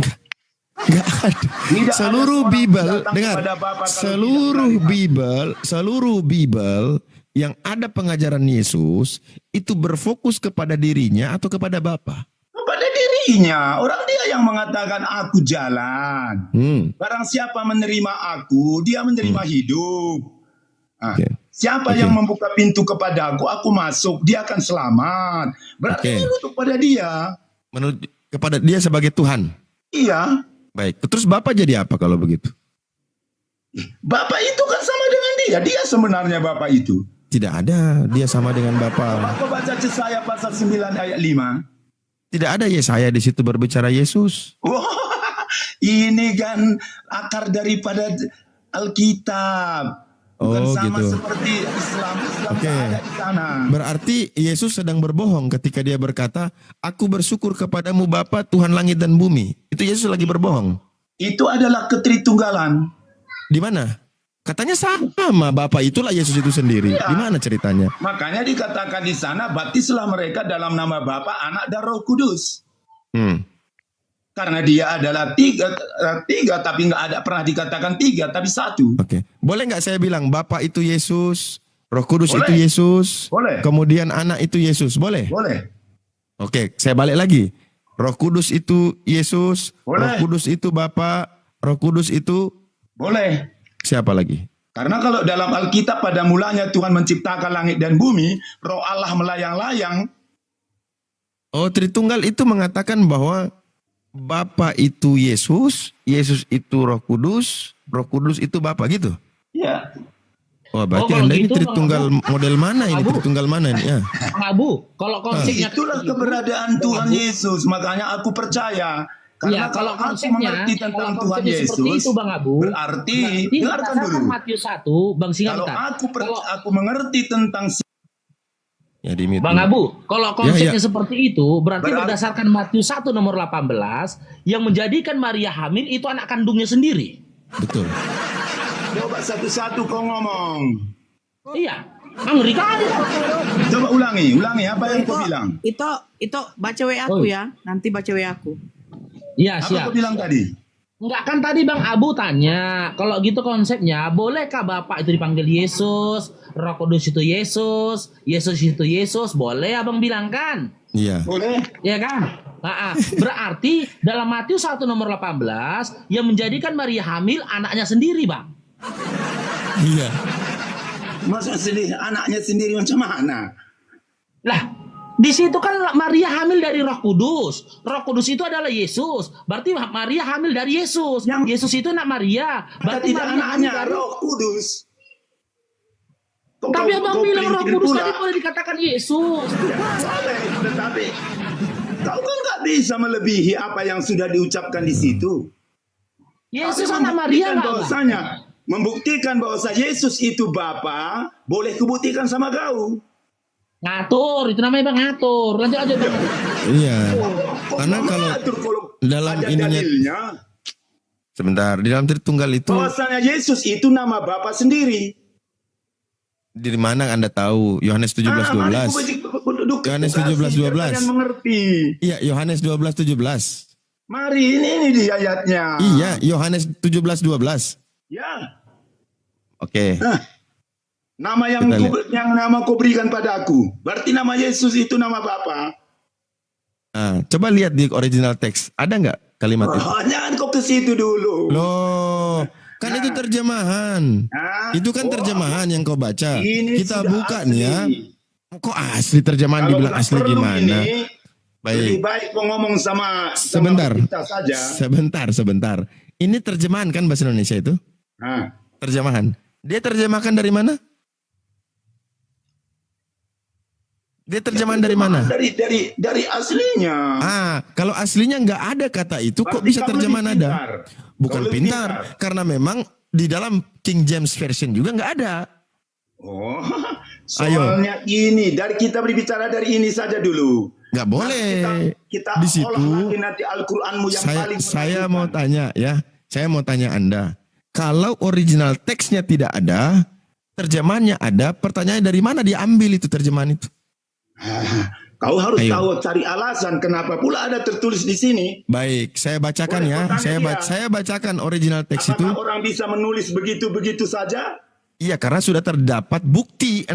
Nggak ada. Tidak Seluruh ada seorang Bible, datang dengar, kepada Bapa kalau seluruh Bible yang ada pengajaran Yesus itu berfokus kepada dirinya atau kepada Bapa? kepada dirinya. Orang dia yang mengatakan aku jalan. Barang siapa menerima aku, dia menerima hidup. Oke. Siapa Oke. yang membuka pintu kepada aku masuk, dia akan selamat. Berarti Oke. menutup pada dia. Menurut kepada dia sebagai Tuhan. Iya. Baik. Terus Bapak jadi apa kalau begitu? Bapak itu kan sama dengan dia. Dia sebenarnya Bapak itu. Tidak ada dia sama dengan Bapak. Aku baca Yesaya pasal 9 ayat 5. Tidak ada Yesaya di situ berbicara Yesus. Wah, ini kan akar daripada Alkitab. Bukan Oh, sama gitu. seperti Islam. Islam Oke. nggak ada di sana. Berarti Yesus sedang berbohong ketika dia berkata, aku bersyukur kepadamu Bapa Tuhan langit dan bumi. Itu Yesus lagi berbohong. Itu adalah ketritunggalan. Di mana? Katanya sama, Bapa itulah Yesus itu sendiri. Di mana ceritanya? Makanya dikatakan di sana, baptislah mereka dalam nama Bapa, Anak, dan Roh Kudus. Karena dia adalah tiga tapi nggak ada pernah dikatakan tiga, tapi satu. Oke. Boleh nggak saya bilang Bapa itu Yesus, Roh Kudus Boleh. itu Yesus, Boleh. kemudian Anak itu Yesus. Boleh? Boleh. Oke, saya balik lagi. Roh Kudus itu Yesus, Roh Boleh. Kudus itu Bapa, Roh Kudus itu Boleh. siapa lagi? Karena kalau dalam Alkitab pada mulanya Tuhan menciptakan langit dan bumi, Roh Allah melayang-layang. Oh, Tritunggal itu mengatakan bahwa Bapa itu Yesus, Yesus itu Roh Kudus itu Bapa gitu. Ya. Wah, berarti kalau Anda ini gitu, Tritunggal model mana ini? Abu. Tritunggal mana ini? Ya. Bang Abu, kalau konsepnya Itulah kayak gitu, keberadaan Tuhan Yesus, makanya aku percaya. ya, Karena kalau aku konsepnya, mengerti tentang kalau Tuhan konsepnya seperti Yesus, itu Bang Abu, berarti dengarkan berdasarkan dulu. Matius 1, Bang Singa Kalau bentar. aku mengerti tentang Ya, di mute Bang dulu. Abu, kalau konsepnya Ya. seperti itu, berarti Berarti- berdasarkan Matius 1 nomor 18, yang menjadikan Maria hamil itu anak kandungnya sendiri. Betul. coba satu-satu kau ngomong. Iya, ngeri kali. Coba ulangi apa yang kau bilang? Itu baca WA aku ya. Nanti baca WA aku. Iya, Apa siap. kau bilang tadi? Enggak, kan tadi Bang Abu tanya, kalau gitu konsepnya, bolehkah Bapak itu dipanggil Yesus, Roh Kudus itu Yesus, Yesus itu Yesus, boleh Abang bilang kan? Iya. Boleh? Ya kan? Berarti dalam Matius 1 nomor 18 yang menjadikan Maria hamil anaknya sendiri, Bang. Iya. Maksudnya sendiri, anaknya sendiri macam mana? Lah, di situ kan Maria hamil dari Roh Kudus. Roh Kudus itu adalah Yesus. Berarti Maria hamil dari Yesus. Yesus itu anak Maria. Berarti Tidak Maria hamil anaknya dari Roh Kudus. Tapi Abang bilang Roh pelintir Kudus pula. tadi boleh dikatakan Yesus. Ya, boleh, tetapi kau kan nggak bisa melebihi apa yang sudah diucapkan di situ. Yesus Tapi anak Maria enggak, Bang? bahwasanya membuktikan bahwa Yesus itu Bapa, boleh kubuktikan sama kau. Ngatur, itu namanya Bang ngatur. Lanjut aja Bang. Iya. Kau Karena mau kalau mengatur kalau dalam ada ininya dalilnya, sebentar, di dalam Tritunggal itu bahwasanya Yesus itu nama Bapa sendiri. di mana Anda tahu? Yohanes 17:12. Yohanes 17:12. Kalian mengerti. Iya, Yohanes 12:17. Mari ini di ayatnya. Iya, Yohanes 17:12. Ya. Oke. Nama Kita lihat. yang nama kau berikan padaku. Berarti nama Yesus itu nama Bapa. Nah, coba lihat di original teks. Ada nggak kalimat itu? Jangan kau ke situ dulu. Loh, kan itu terjemahan. Nah, Itu kan terjemahan yang kau baca. ini Kita sudah buka asli. nih ya. Kok asli terjemahan Kalau dibilang nggak asli perlu gimana? ini, lebih Baik. baik kau ngomong sama Sebentar. kita saja. Sebentar. Ini terjemahan kan bahasa Indonesia itu? Nah, Terjemahan. Dia terjemahkan dari mana? Dia terjemahan dari mana? Dari aslinya. Kalau aslinya nggak ada kata itu, kok Berarti bisa kau terjemahan lebih ada? pintar. Bukan Kau lebih pintar, karena memang di dalam King James Version juga nggak ada. Oh, soalnya ini dari kita berbicara dari ini saja dulu. Nggak boleh. Kita Di situ, olah lagi nanti Al-Qur'anmu yang paling saya mau menentukan. tanya ya, saya mau tanya Anda. Kalau original teksnya tidak ada, terjemahannya ada, pertanyaannya dari mana diambil itu terjemahan itu? Kau harus Ayo. tahu cari alasan kenapa pula ada tertulis di sini. Baik, saya bacakan Boleh ya. kau tanya dia. Saya bacakan original teks itu. Apakah orang bisa menulis begitu-begitu saja? Iya, karena sudah terdapat bukti 6.000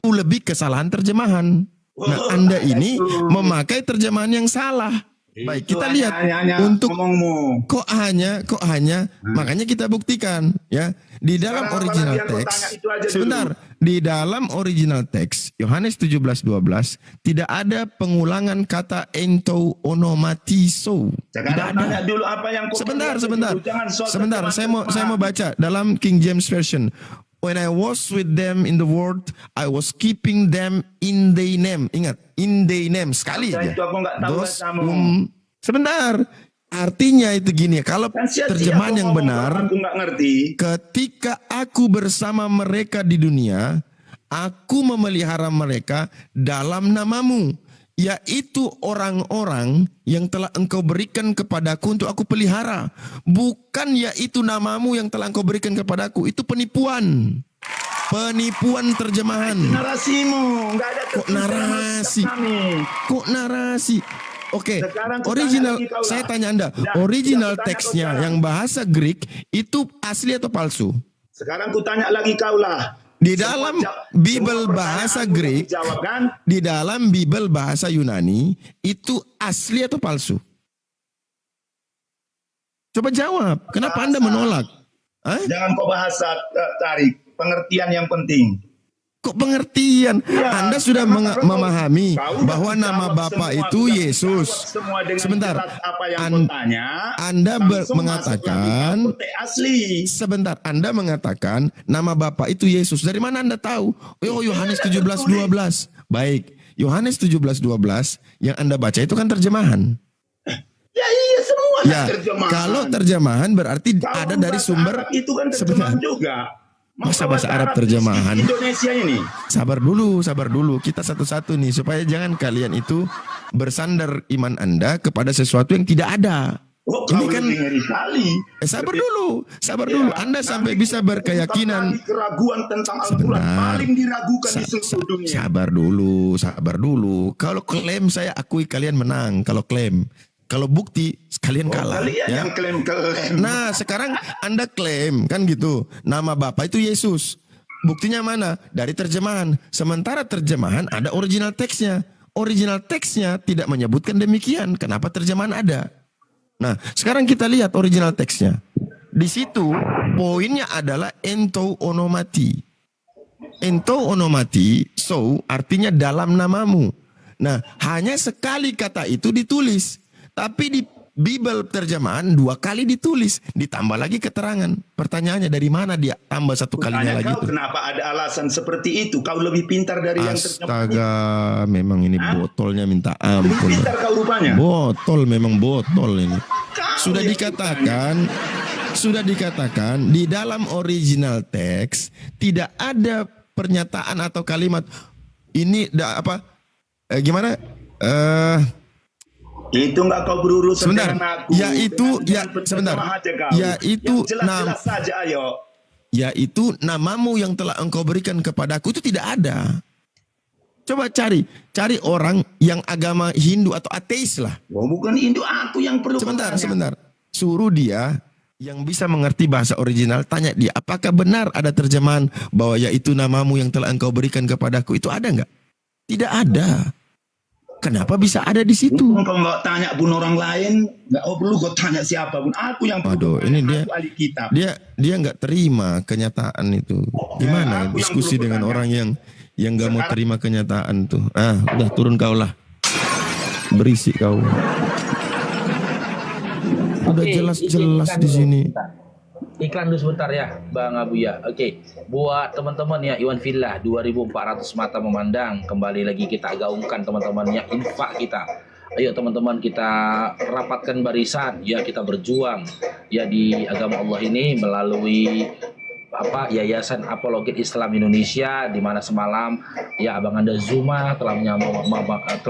lebih kesalahan terjemahan. Nah, Anda ini memakai terjemahan yang salah. Baik, kita lihat hanya untuk ngomongmu. kok hanya makanya kita buktikan ya di dalam Sekarang original apalagi yang kau teks. tanya itu aja dulu. Sebentar, di dalam original teks Yohanes 17:12 tidak ada pengulangan kata ento onomatizo. Tidak Sekarang ada. tanya dulu apa yang kau Sebentar, lihat sebentar. dulu. Jangan soal Sebentar, terjemahan. saya mau baca dalam King James Version. When I was with them in the world, I was keeping them in their name. Ingat, in their name sekali Nah, aja. itu aku nggak tahu Those bahasamu. sebentar. Artinya itu gini, kalau Kan sia-sia terjemahan aku yang ngomong benar, kalau aku nggak ngerti. ketika aku bersama mereka di dunia, aku memelihara mereka dalam namamu, yaitu orang-orang yang telah engkau berikan kepadaku untuk aku pelihara. Bukan yaitu namamu yang telah engkau berikan kepadaku. Itu penipuan. Penipuan terjemahan. Narasimu nggak ada Kok tertulis dalam narasi? Alkitab kami. Kok narasi? Oke, Sekarang ku original, tanya lagi kau lah. saya tanya Anda, Dah, original aku tanya kau teksnya sekarang. yang bahasa Greek itu asli atau palsu? Sekarang ku tanya lagi kau lah. Di dalam Bible bahasa Greek, Jawab kan? di dalam Bible bahasa Yunani itu asli atau palsu? Coba jawab. Kenapa Anda menolak? Hah? Jangan kau bahasa tarik. Pengertian yang penting. Kok pengertian? Ya, Anda sudah karena kau- memahami kau bahwa udah nama jawab Bapa semua, itu udah Yesus. jawab semua dengan Sebentar. jelas apa yang An- kau tanya. Anda Langsung mengatakan, masuk lagi ke teks asli. sebentar, Anda mengatakan nama Bapa itu Yesus. Dari mana Anda tahu? Oh, Yohanes 17:12. Baik, Yohanes 17:12 yang Anda baca itu kan terjemahan. Ya iya semua Ya, terjemahan. kalau terjemahan berarti Kau ada dari bahasa sumber. Arab itu kan Sebentar. terjemahan juga. Masa bahasa Arab di terjemahan? Indonesia ini. Sabar dulu. Kita satu-satu nih supaya jangan kalian itu bersandar iman Anda kepada sesuatu yang tidak ada. Oh, Ini kau kan lebih ngeri kali. sabar dulu. Ya, Anda sampai nanti bisa berkeyakinan. tentang keraguan tentang Al-Quran Sebentar. paling diragukan di seluruh dunia. Sabar dulu. Kalau klaim saya akui kalian menang. Kalau klaim, kalau bukti kalian kalah. Kalian Ya. yang klaim-klaim. Nah, sekarang Anda klaim kan gitu. Nama Bapak itu Yesus. Buktinya mana? Dari terjemahan. Sementara terjemahan ada original teksnya. Original teksnya tidak menyebutkan demikian. Kenapa terjemahan ada? Nah, sekarang kita lihat original teksnya. Di situ poinnya adalah ento onomati. Ento onomati, so artinya dalam namamu. Nah, hanya sekali kata itu ditulis. Tapi di Bible terjemahan 2 kali ditulis. Ditambah lagi keterangan. Pertanyaannya dari mana dia tambah 1 kalinya Tanya lagi kau itu? kenapa ada alasan seperti itu? Kau lebih pintar dari yang terjemahan. Astaga, memang ini botolnya minta Lebih ampun. pintar kau rupanya. Botol, memang botol ini. Sudah dikatakan di dalam original teks tidak ada pernyataan atau kalimat ini gimana? Itu enggak kau berurusan Sebentar. dengan aku. Sebentar. Yang jelas-jelas saja ayo. Yaitu namamu yang telah engkau berikan kepadaku itu tidak ada. Coba cari orang yang agama Hindu atau ateis lah. Oh, bukan Hindu, aku yang perlu. Sebentar. bertanya. Suruh dia yang bisa mengerti bahasa original, tanya dia, apakah benar ada terjemahan bahwa yaitu namamu yang telah engkau berikan kepadaku, itu ada nggak? Tidak ada. Kenapa bisa ada di situ? Kau nggak tanya pun orang lain, nggak perlu kau tanya siapapun. Aku yang perlu. Waduh, ini dia Aku ahli kitab. dia nggak terima kenyataan itu. Gimana aku yang diskusi perlu dengan bertanya. orang yang nggak mau terima kenyataan tuh? Udah turun kau lah. Berisik kau. Udah Oke, jelas-jelas iklan di dulu sini. sebentar. Iklan dulu sebentar ya, Bang Abuya. Oke, buat teman-teman ya, Iwan Villa 2.400 mata memandang. Kembali lagi kita gaungkan teman-teman ya, infak kita. Ayo teman-teman kita rapatkan barisan, ya kita berjuang ya di agama Allah ini melalui Yayasan Apologet Islam Indonesia, di mana semalam ya Abang Anda Zuma telah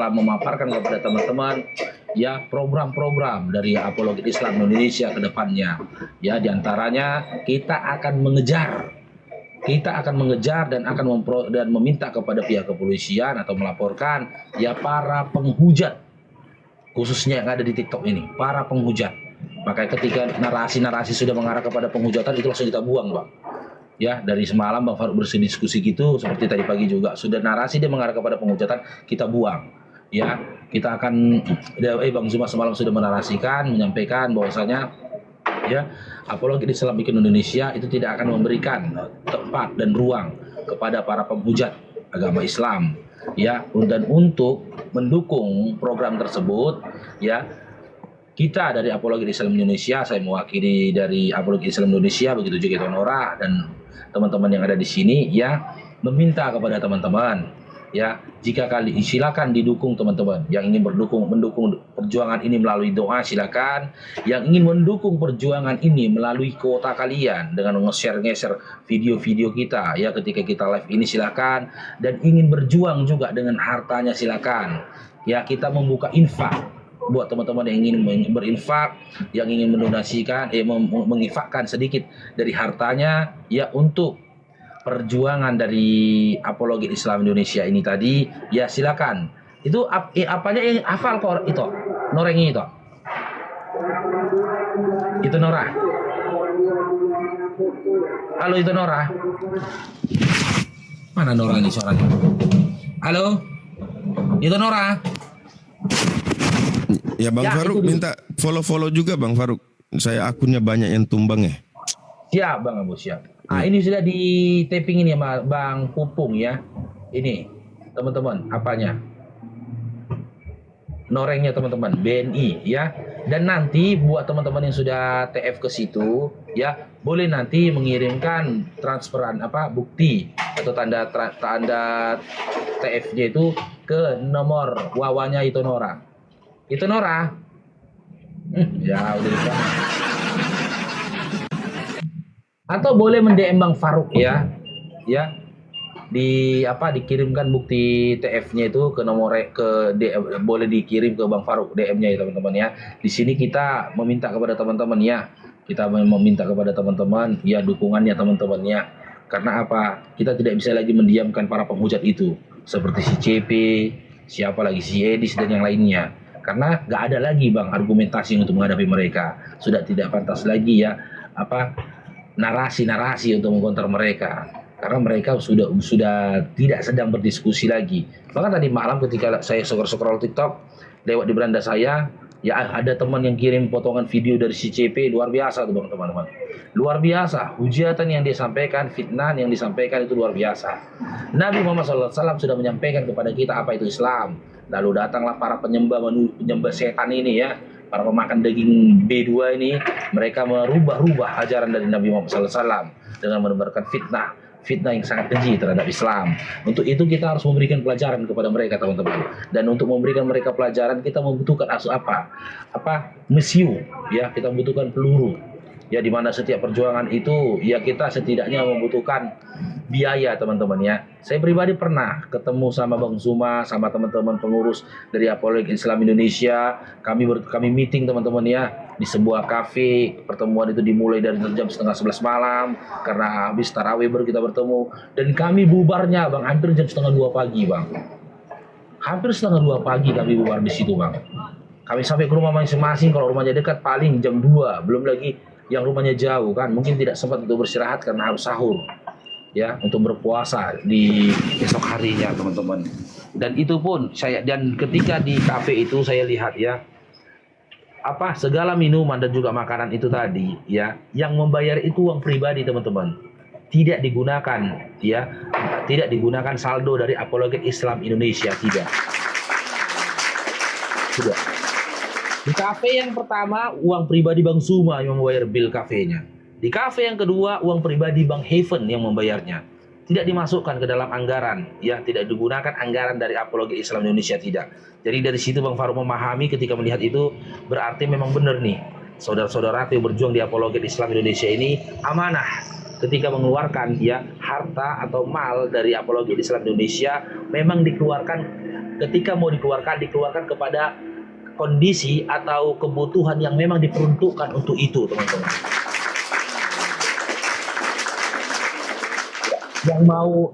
memaparkan kepada teman-teman ya program-program dari Apologet Islam Indonesia ke depannya. Ya diantaranya kita akan mengejar dan akan meminta kepada pihak kepolisian atau melaporkan ya para penghujat, khususnya yang ada di TikTok ini, para penghujat. Makanya ketika narasi-narasi sudah mengarah kepada penghujatan itu langsung kita buang, Bang. Ya, dari semalam Bang Faruk berdiskusi gitu, seperti tadi pagi juga sudah narasi dia mengarah kepada penghujatan, kita buang. Ya, kita akan Bang Zuma semalam sudah menarasikan, menyampaikan bahwasanya ya Apologet Islam Indonesia itu tidak akan memberikan tempat dan ruang kepada para penghujat agama Islam. Ya, dan untuk mendukung program tersebut ya kita dari Apologet Islam Indonesia, saya mewakili dari Apologet Islam Indonesia, begitu juga Tuan Nora dan teman-teman yang ada di sini ya, meminta kepada teman-teman ya, jika kali silakan didukung teman-teman yang ingin mendukung perjuangan ini melalui doa, silakan. Yang ingin mendukung perjuangan ini melalui kuota kalian dengan nge-share video-video kita ya ketika kita live ini, silakan. Dan ingin berjuang juga dengan hartanya, silakan ya. Kita membuka infak buat teman-teman yang ingin berinfak, yang ingin mendonasikan, menginfakkan sedikit dari hartanya ya untuk perjuangan dari Apologet Islam Indonesia ini tadi ya, silakan. Itu apanya yang hafal kok itu norengnya itu Nora. Halo, itu Nora. Mana Nora nih suaranya? Halo, itu Nora. Ya Bang Faruk minta follow juga Bang Faruk. Saya akunnya banyak yang tumbang ya. Siap Bang Abu, siap. Ini sudah di taping ini ya Bang Pupung ya. Ini teman-teman apanya? Norengnya teman-teman, BNI ya. Dan nanti buat teman-teman yang sudah TF ke situ ya, boleh nanti mengirimkan transferan bukti atau tanda TF-nya itu ke nomor wawanya itu Nora. Itu Nora. Ya udah di sana. Atau boleh mendm Bang Faruk ya, dikirimkan bukti TF-nya itu ke nomor boleh dikirim ke Bang Faruk DM-nya ya teman-teman ya. Di sini kita meminta kepada teman-teman ya, dukungannya teman-teman ya. Karena apa? Kita tidak bisa lagi mendiamkan para penghujat itu seperti si CP, siapa lagi si Edis dan yang lainnya. Karena nggak ada lagi Bang argumentasi untuk menghadapi mereka. Sudah tidak pantas lagi ya narasi-narasi untuk mengkonter mereka, karena mereka sudah tidak sedang berdiskusi lagi. Bahkan tadi malam ketika saya scroll TikTok lewat di beranda saya ya, ada teman yang kirim potongan video dari si CP, luar biasa tuh Bang, teman-teman. Luar biasa hujatan yang dia sampaikan, fitnah yang disampaikan itu luar biasa. Nabi Muhammad SAW sudah menyampaikan kepada kita apa itu Islam. Lalu datanglah para penyembah setan ini ya, para pemakan daging B2 ini, mereka merubah ajaran dari Nabi Muhammad SAW dengan menebarkan fitnah yang sangat keji terhadap Islam. Untuk itu kita harus memberikan pelajaran kepada mereka teman-teman. Dan untuk memberikan mereka pelajaran kita membutuhkan mesiu ya, kita membutuhkan peluru. Ya, di mana setiap perjuangan itu ya kita setidaknya membutuhkan biaya teman-teman ya. Saya pribadi pernah ketemu sama Bang Zuma, sama teman-teman pengurus dari Apologet Islam Indonesia. Kami meeting teman-teman ya di sebuah kafe. Pertemuan itu dimulai dari jam 10:30 malam karena habis tarawih baru kita bertemu. Dan kami bubarnya Bang hampir jam 1:30 pagi Bang. Hampir 1:30 pagi kami bubar di situ Bang. Kami sampai ke rumah masing-masing, kalau rumahnya dekat paling jam 2, belum lagi yang rumahnya jauh kan, mungkin tidak sempat untuk beristirahat karena harus sahur ya, untuk berpuasa di esok harinya teman-teman. Dan itu pun dan ketika di kafe itu saya lihat ya, segala minuman dan juga makanan itu tadi ya, yang membayar itu uang pribadi teman-teman, tidak digunakan saldo dari Apologet Islam Indonesia, tidak. Di kafe yang pertama uang pribadi Bang Zuma yang membayar bil kafenya. Di kafe yang kedua uang pribadi Bang Heaven yang membayarnya. Tidak dimasukkan ke dalam anggaran ya, tidak digunakan anggaran dari Apologet Islam Indonesia, tidak. Jadi dari situ Bang Faruk memahami ketika melihat itu, berarti memang benar nih saudara-saudara yang berjuang di Apologet Islam Indonesia ini amanah ketika mengeluarkan ya harta atau mal dari Apologet Islam Indonesia, memang dikeluarkan ketika mau dikeluarkan kepada kondisi atau kebutuhan yang memang diperuntukkan untuk itu teman-teman.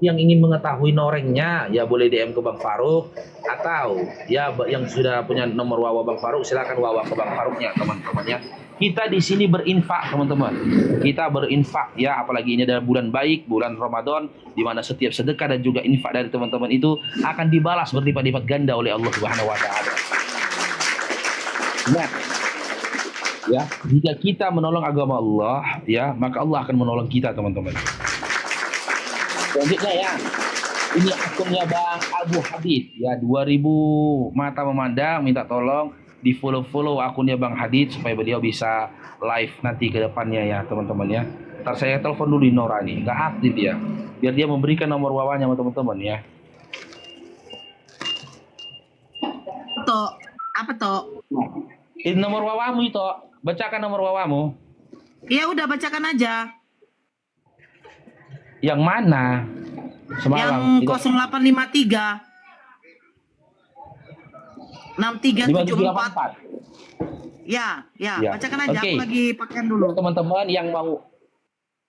Yang ingin mengetahui norengnya ya boleh DM ke Bang Faruk, atau ya yang sudah punya nomor wawa Bang Faruk silakan wawa ke Bang Faruknya teman-teman ya. Kita di sini berinfak teman-teman. Kita berinfak ya, apalagi ini adalah bulan baik, bulan Ramadan, di mana setiap sedekah dan juga infak dari teman-teman itu akan dibalas berlipat-lipat ganda oleh Allah Subhanahu wa taala. Nah, ya, jika kita menolong agama Allah, ya, maka Allah akan menolong kita, teman-teman. Selanjutnya ya, ini akunnya Bang Abu Hadid, ya, 2000 mata memandang, minta tolong di follow akunnya Bang Hadid supaya beliau bisa live nanti ke depannya ya, teman-teman ya. Ntar saya telepon dulu di Nora nih, nggak aktif ya, biar dia memberikan nomor wawanya sama teman-teman ya. toh? Apa toh? Ini nomor wawamu itu. Bacakan nomor wawamu. Ya udah bacakan aja. Yang mana? Semalam. Yang 0853 6374. 5374. Ya, Ya. bacakan aja. Oke. Aku lagi pakaian dulu. Teman-teman yang mau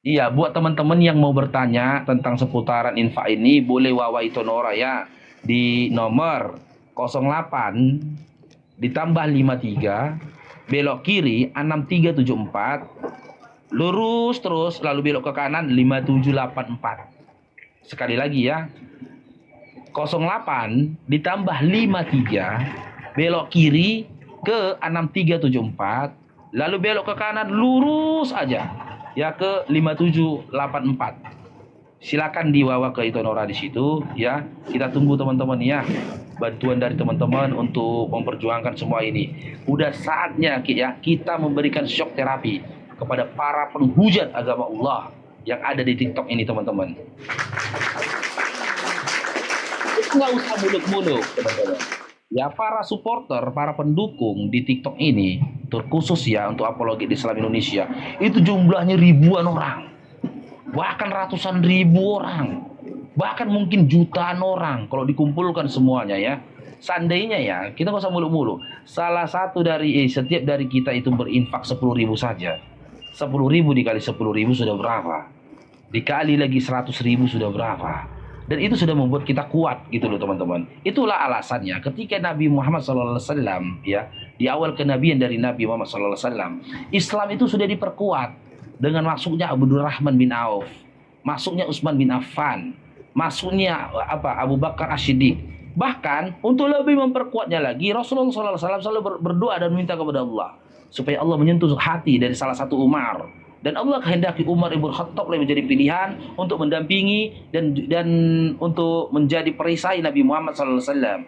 buat teman-teman yang mau bertanya tentang seputaran infak ini boleh wawa Itonora ya di nomor 08 ditambah 53 belok kiri 6374 lurus terus lalu belok ke kanan 5784. Sekali lagi ya. 08 ditambah 53 belok kiri ke 6374 lalu belok ke kanan lurus aja ya ke 5784. Silakan diwawa ke Itonora di situ ya. Kita tunggu teman-teman ya. Bantuan dari teman-teman untuk memperjuangkan semua ini. Udah saatnya ya kita memberikan shock terapi kepada para penghujat agama Allah yang ada di TikTok ini teman-teman. Nggak usah muluk-muluk teman-teman. Ya para supporter, para pendukung di TikTok ini terkhusus ya untuk apologi Islam Indonesia itu jumlahnya ribuan orang, bahkan ratusan ribu orang, bahkan mungkin jutaan orang kalau dikumpulkan semuanya ya. Seandainya ya kita nggak usah muluk-muluk. Salah satu dari setiap dari kita itu berinfak 10.000 saja. 10.000 dikali 10.000 sudah berapa? Dikali lagi 100.000 sudah berapa? Dan itu sudah membuat kita kuat gitu loh teman-teman. Itulah alasannya ketika Nabi Muhammad SAW ya di awal kenabian dari Nabi Muhammad SAW, Islam itu sudah diperkuat dengan masuknya Abdurrahman bin Auf, masuknya Utsman bin Affan, masuknya Abu Bakar As-Siddiq. Bahkan untuk lebih memperkuatnya lagi Rasulullah SAW selalu berdoa dan meminta kepada Allah supaya Allah menyentuh hati dari salah satu Umar. Dan Allah kehendaki Umar ibn Khattab menjadi pilihan untuk mendampingi dan untuk menjadi perisai Nabi Muhammad SAW.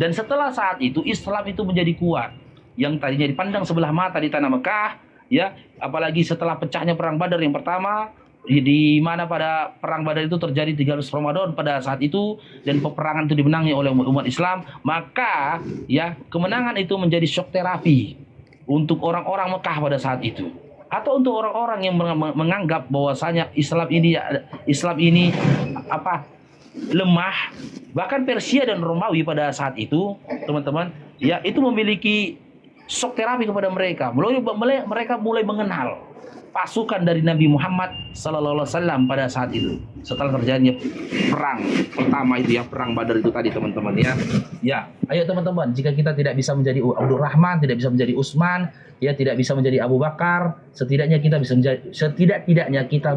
Dan setelah saat itu Islam itu menjadi kuat. Yang tadinya dipandang sebelah mata di tanah Mekah, ya, apalagi setelah pecahnya perang Badar yang pertama, di mana pada perang Badar itu terjadi 13 Ramadan pada saat itu dan peperangan itu dimenangi oleh umat Islam, maka ya kemenangan itu menjadi shock terapi untuk orang-orang Mekah pada saat itu. Atau untuk orang-orang yang menganggap bahwasanya Islam ini lemah, bahkan Persia dan Romawi pada saat itu teman-teman ya itu memiliki shock terapi kepada mereka. Mereka mulai mengenal pasukan dari Nabi Muhammad SAW pada saat itu setelah terjadinya perang pertama itu ya, perang Badar itu tadi teman-teman ya. Ya, ayo teman-teman, jika kita tidak bisa menjadi Abdurrahman, tidak bisa menjadi Utsman, ya tidak bisa menjadi Abu Bakar, setidaknya kita bisa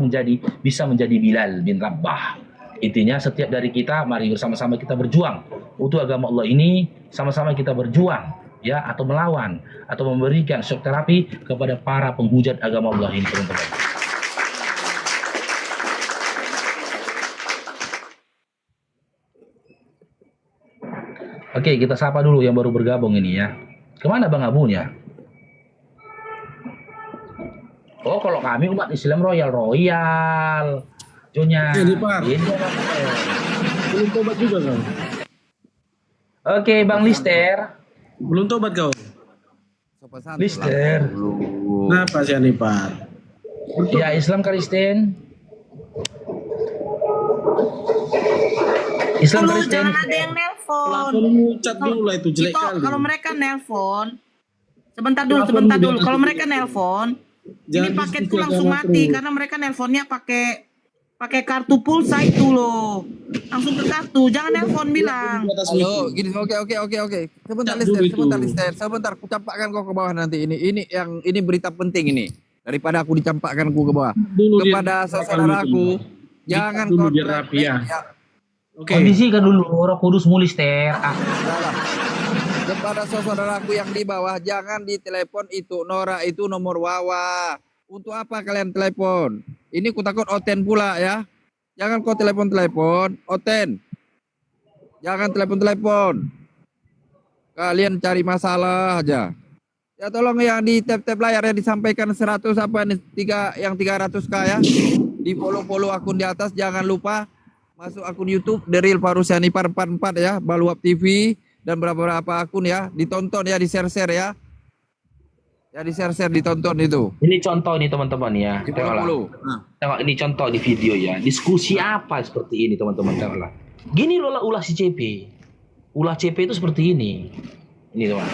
menjadi bisa menjadi Bilal bin Rabah. Intinya setiap dari kita mari bersama-sama kita berjuang untuk agama Allah ini, sama-sama kita berjuang ya atau melawan atau memberikan shock terapi kepada para penghujat agama Allah ini teman-teman. Oke, kita sapa dulu yang baru bergabung ini ya. Kemana Bang Abunya? Oh, kalau kami umat Islam royal. Jonya. Belum tobat juga kau. Oke, Bang Lister. Belum tobat kau. Lister. Kenapa sih Anipar? Ya Islam Kristen. Islam Kalau Kristen. jangan ada yang nelpon. Langsung cat dulu lah itu jelek Ito, kali. kalau mereka nelpon, sebentar dulu. Kalau mereka nelpon, ini paketku langsung mati karena mereka nelponnya pakai kartu pulsa itu loh. Langsung ke kartu, jangan nelpon bilang. Halo, gini, oke. Sebentar Lister, aku campakkan kau ke bawah nanti. Ini berita penting ini. Daripada aku dicampakkan ku ke bawah. Kepada saudaraku, jangan kau rapi ya. Oke. Kondisikan dulu Roh Kudusmu Lister. Kepada saudaraku yang di bawah, jangan ditelepon itu. Nora itu nomor Wawa. Untuk apa kalian telepon? Ini ku takut Oten pula ya. Jangan kau telepon. Oten. Jangan telepon. Kalian cari masalah aja. Ya tolong yang di tap-tap layar ya disampaikan 100 yang 300k ya. Di follow akun di atas, jangan lupa masuk akun YouTube The Real Farus Anipar 44 ya, Baluap TV, dan beberapa akun ya, ditonton ya, di-share-share ya. Ya di-share-share, ditonton itu. Ini contoh nih teman-teman ya. Di Tengoklah. follow. Nah, Tengok ini contoh di video ya. Diskusi apa seperti ini teman-teman, tengoklah. Gini loh lah ulah si CP. Ulah CP itu seperti ini. Ini teman.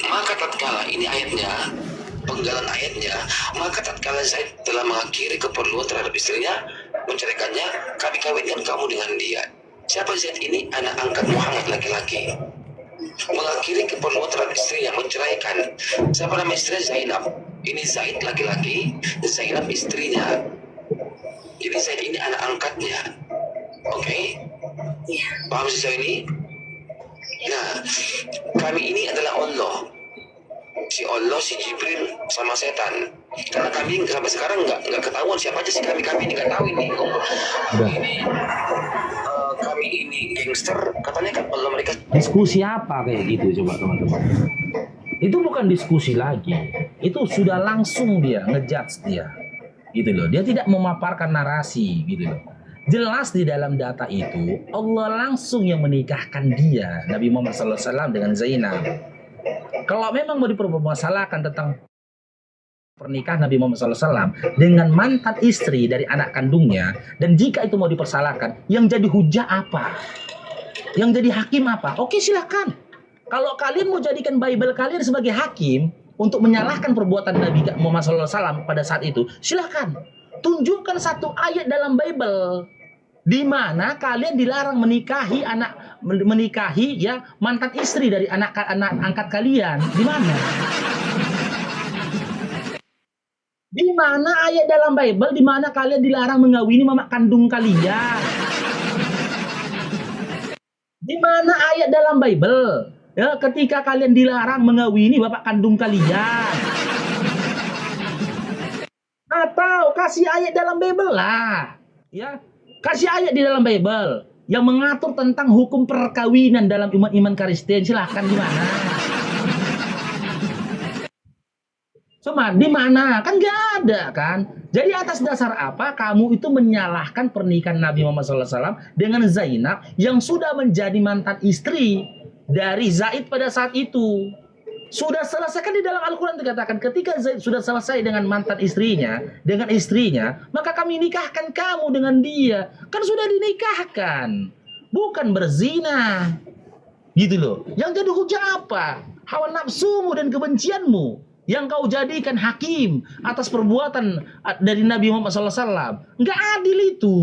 Maka tatkala ini ayatnya, penggalan ayatnya, maka tatkala Zaid telah mengakhiri keperluan terhadap istrinya, menceraikannya, kami kawinkan kamu dengan dia. Siapa Zaid ini? Anak angkat Muhammad laki-laki. Mengakhiri keperluan terhadap istrinya, menceraikan. Siapa nama istrinya? Zainab. Ini Zaid laki-laki, Zainab istrinya. Jadi Zaid ini anak angkatnya. Oke? Paham sejauh ini? Nah, kami ini adalah Allah. Si Allah, si Jibril, sama setan. Karena kami sampai sekarang nggak ketahuan siapa aja si kami ini nggak tahu ini. Kami ini gangster, katanya kan Allah mereka. Diskusi apa kayak gitu coba teman-teman. Itu bukan diskusi lagi. Itu sudah langsung dia ngejudge dia. Gitu loh. Dia tidak memaparkan narasi gitu loh. Jelas di dalam data itu Allah langsung yang menikahkan dia, Nabi Muhammad SAW dengan Zainab. Kalau memang mau dipermasalahkan tentang pernikahan Nabi Muhammad SAW dengan mantan istri dari anak kandungnya, dan jika itu mau dipersalahkan, yang jadi hujah apa? Yang jadi hakim apa? Oke, silakan. Kalau kalian mau jadikan Bible kalian sebagai hakim untuk menyalahkan perbuatan Nabi Muhammad SAW pada saat itu, silakan. Tunjukkan satu ayat dalam Bible di mana kalian dilarang menikahi ya mantan istri dari anak angkat kalian. Di mana? Di mana ayat dalam Bible di mana kalian dilarang mengawini mama kandung kalian? Di mana ayat dalam Bible ya ketika kalian dilarang mengawini bapak kandung kalian? Atau kasih ayat dalam Bible lah, ya. Kasih ayat di dalam Bible yang mengatur tentang hukum perkawinan dalam iman Kristen. Silahkan di mana? Cuma di mana? Kan nggak ada kan. Jadi atas dasar apa kamu itu menyalahkan pernikahan Nabi Muhammad SAW dengan Zainab yang sudah menjadi mantan istri dari Zaid pada saat itu? Sudah selesai kan di dalam Al-Quran dikatakan ketika Zaid sudah selesai dengan mantan istrinya, dengan istrinya, maka kami nikahkan kamu dengan dia. Kan sudah dinikahkan, bukan berzina. Gitu loh. Yang jadi hujah apa? Hawa nafsumu dan kebencianmu yang kau jadikan hakim atas perbuatan dari Nabi Muhammad SAW. Nggak adil itu.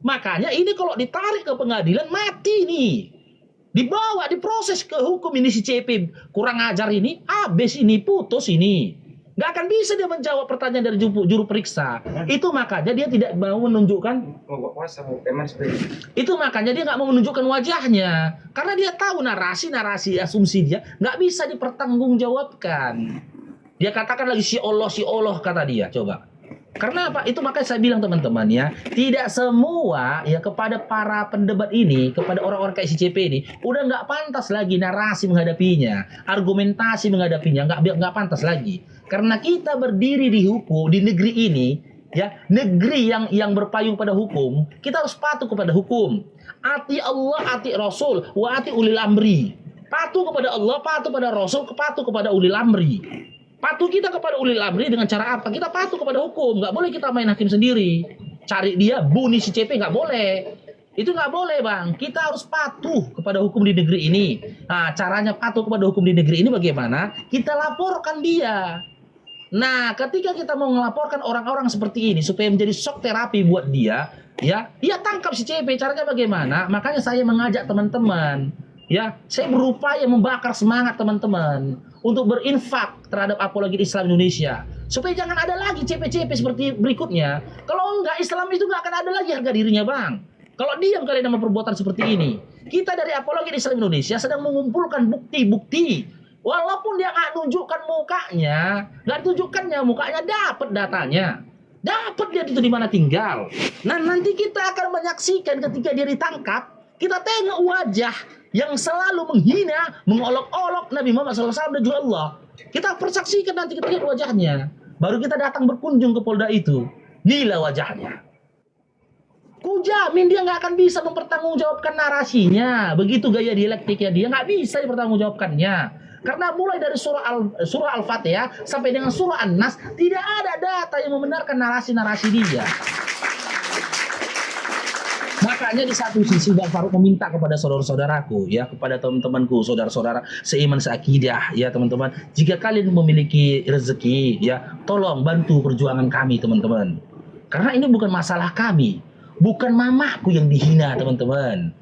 Makanya ini kalau ditarik ke pengadilan mati nih. Dibawa, diproses ke hukum ini si CP kurang ajar ini, habis ini, putus ini. Nggak akan bisa dia menjawab pertanyaan dari juru periksa. Itu makanya dia tidak mau menunjukkan. Itu makanya dia nggak mau menunjukkan wajahnya. Karena dia tahu narasi asumsi dia nggak bisa dipertanggungjawabkan. Dia katakan lagi si Allah kata dia. Coba. Karena apa? Itu makanya saya bilang teman-teman ya, tidak semua ya kepada para pendebat ini, kepada orang-orang kayak si CP ini, udah nggak pantas lagi narasi menghadapinya, argumentasi menghadapinya, nggak pantas lagi. Karena kita berdiri di hukum di negeri ini, ya negeri yang berpayung pada hukum, kita harus patuh kepada hukum. Ati Allah, ati Rasul, wa ati ulil amri. Patuh kepada Allah, patuh pada Rasul, patuh kepada ulil amri. Patuh kita kepada ulil amri dengan cara apa? Kita patuh kepada hukum. Nggak boleh kita main hakim sendiri. Cari dia, bunuh si CP, nggak boleh. Itu nggak boleh bang. Kita harus patuh kepada hukum di negeri ini. Nah caranya patuh kepada hukum di negeri ini bagaimana? Kita laporkan dia. Nah ketika kita mau melaporkan orang-orang seperti ini supaya menjadi shock terapi buat dia, ya tangkap si CP. Caranya bagaimana? Makanya saya mengajak teman-teman. Ya, saya berupaya membakar semangat teman-teman untuk berinfak terhadap apologi Islam Indonesia supaya jangan ada lagi CP-CP seperti berikutnya. Kalau enggak, Islam itu enggak akan ada lagi harga dirinya bang. Kalau diam kalian sama perbuatan seperti ini. Kita dari apologi Islam Indonesia sedang mengumpulkan bukti-bukti. Walaupun dia nggak tunjukkan mukanya, nggak tunjukkannya mukanya, dapat datanya. Dapat dia itu di mana tinggal. Nah nanti kita akan menyaksikan ketika dia ditangkap, kita tengok wajah yang selalu menghina, mengolok-olok Nabi Muhammad SAW dan juga Allah. Kita persaksikan nanti kita lihat wajahnya. Baru kita datang berkunjung ke Polda itu. Inilah wajahnya. ku jamin dia nggak akan bisa mempertanggungjawabkan narasinya. Begitu gaya dialektiknya dia nggak bisa dipertanggungjawabkannya. Karena mulai dari surah Al-Fatihah sampai dengan surah An-Nas tidak ada data yang membenarkan narasi-narasi dia. Makanya di satu sisi Bang Farouk meminta kepada saudara-saudaraku, ya, kepada teman-temanku, saudara-saudara seiman seakidah, ya teman-teman, jika kalian memiliki rezeki, ya, tolong bantu perjuangan kami, teman-teman. Karena ini bukan masalah kami, bukan mamaku yang dihina, teman-teman.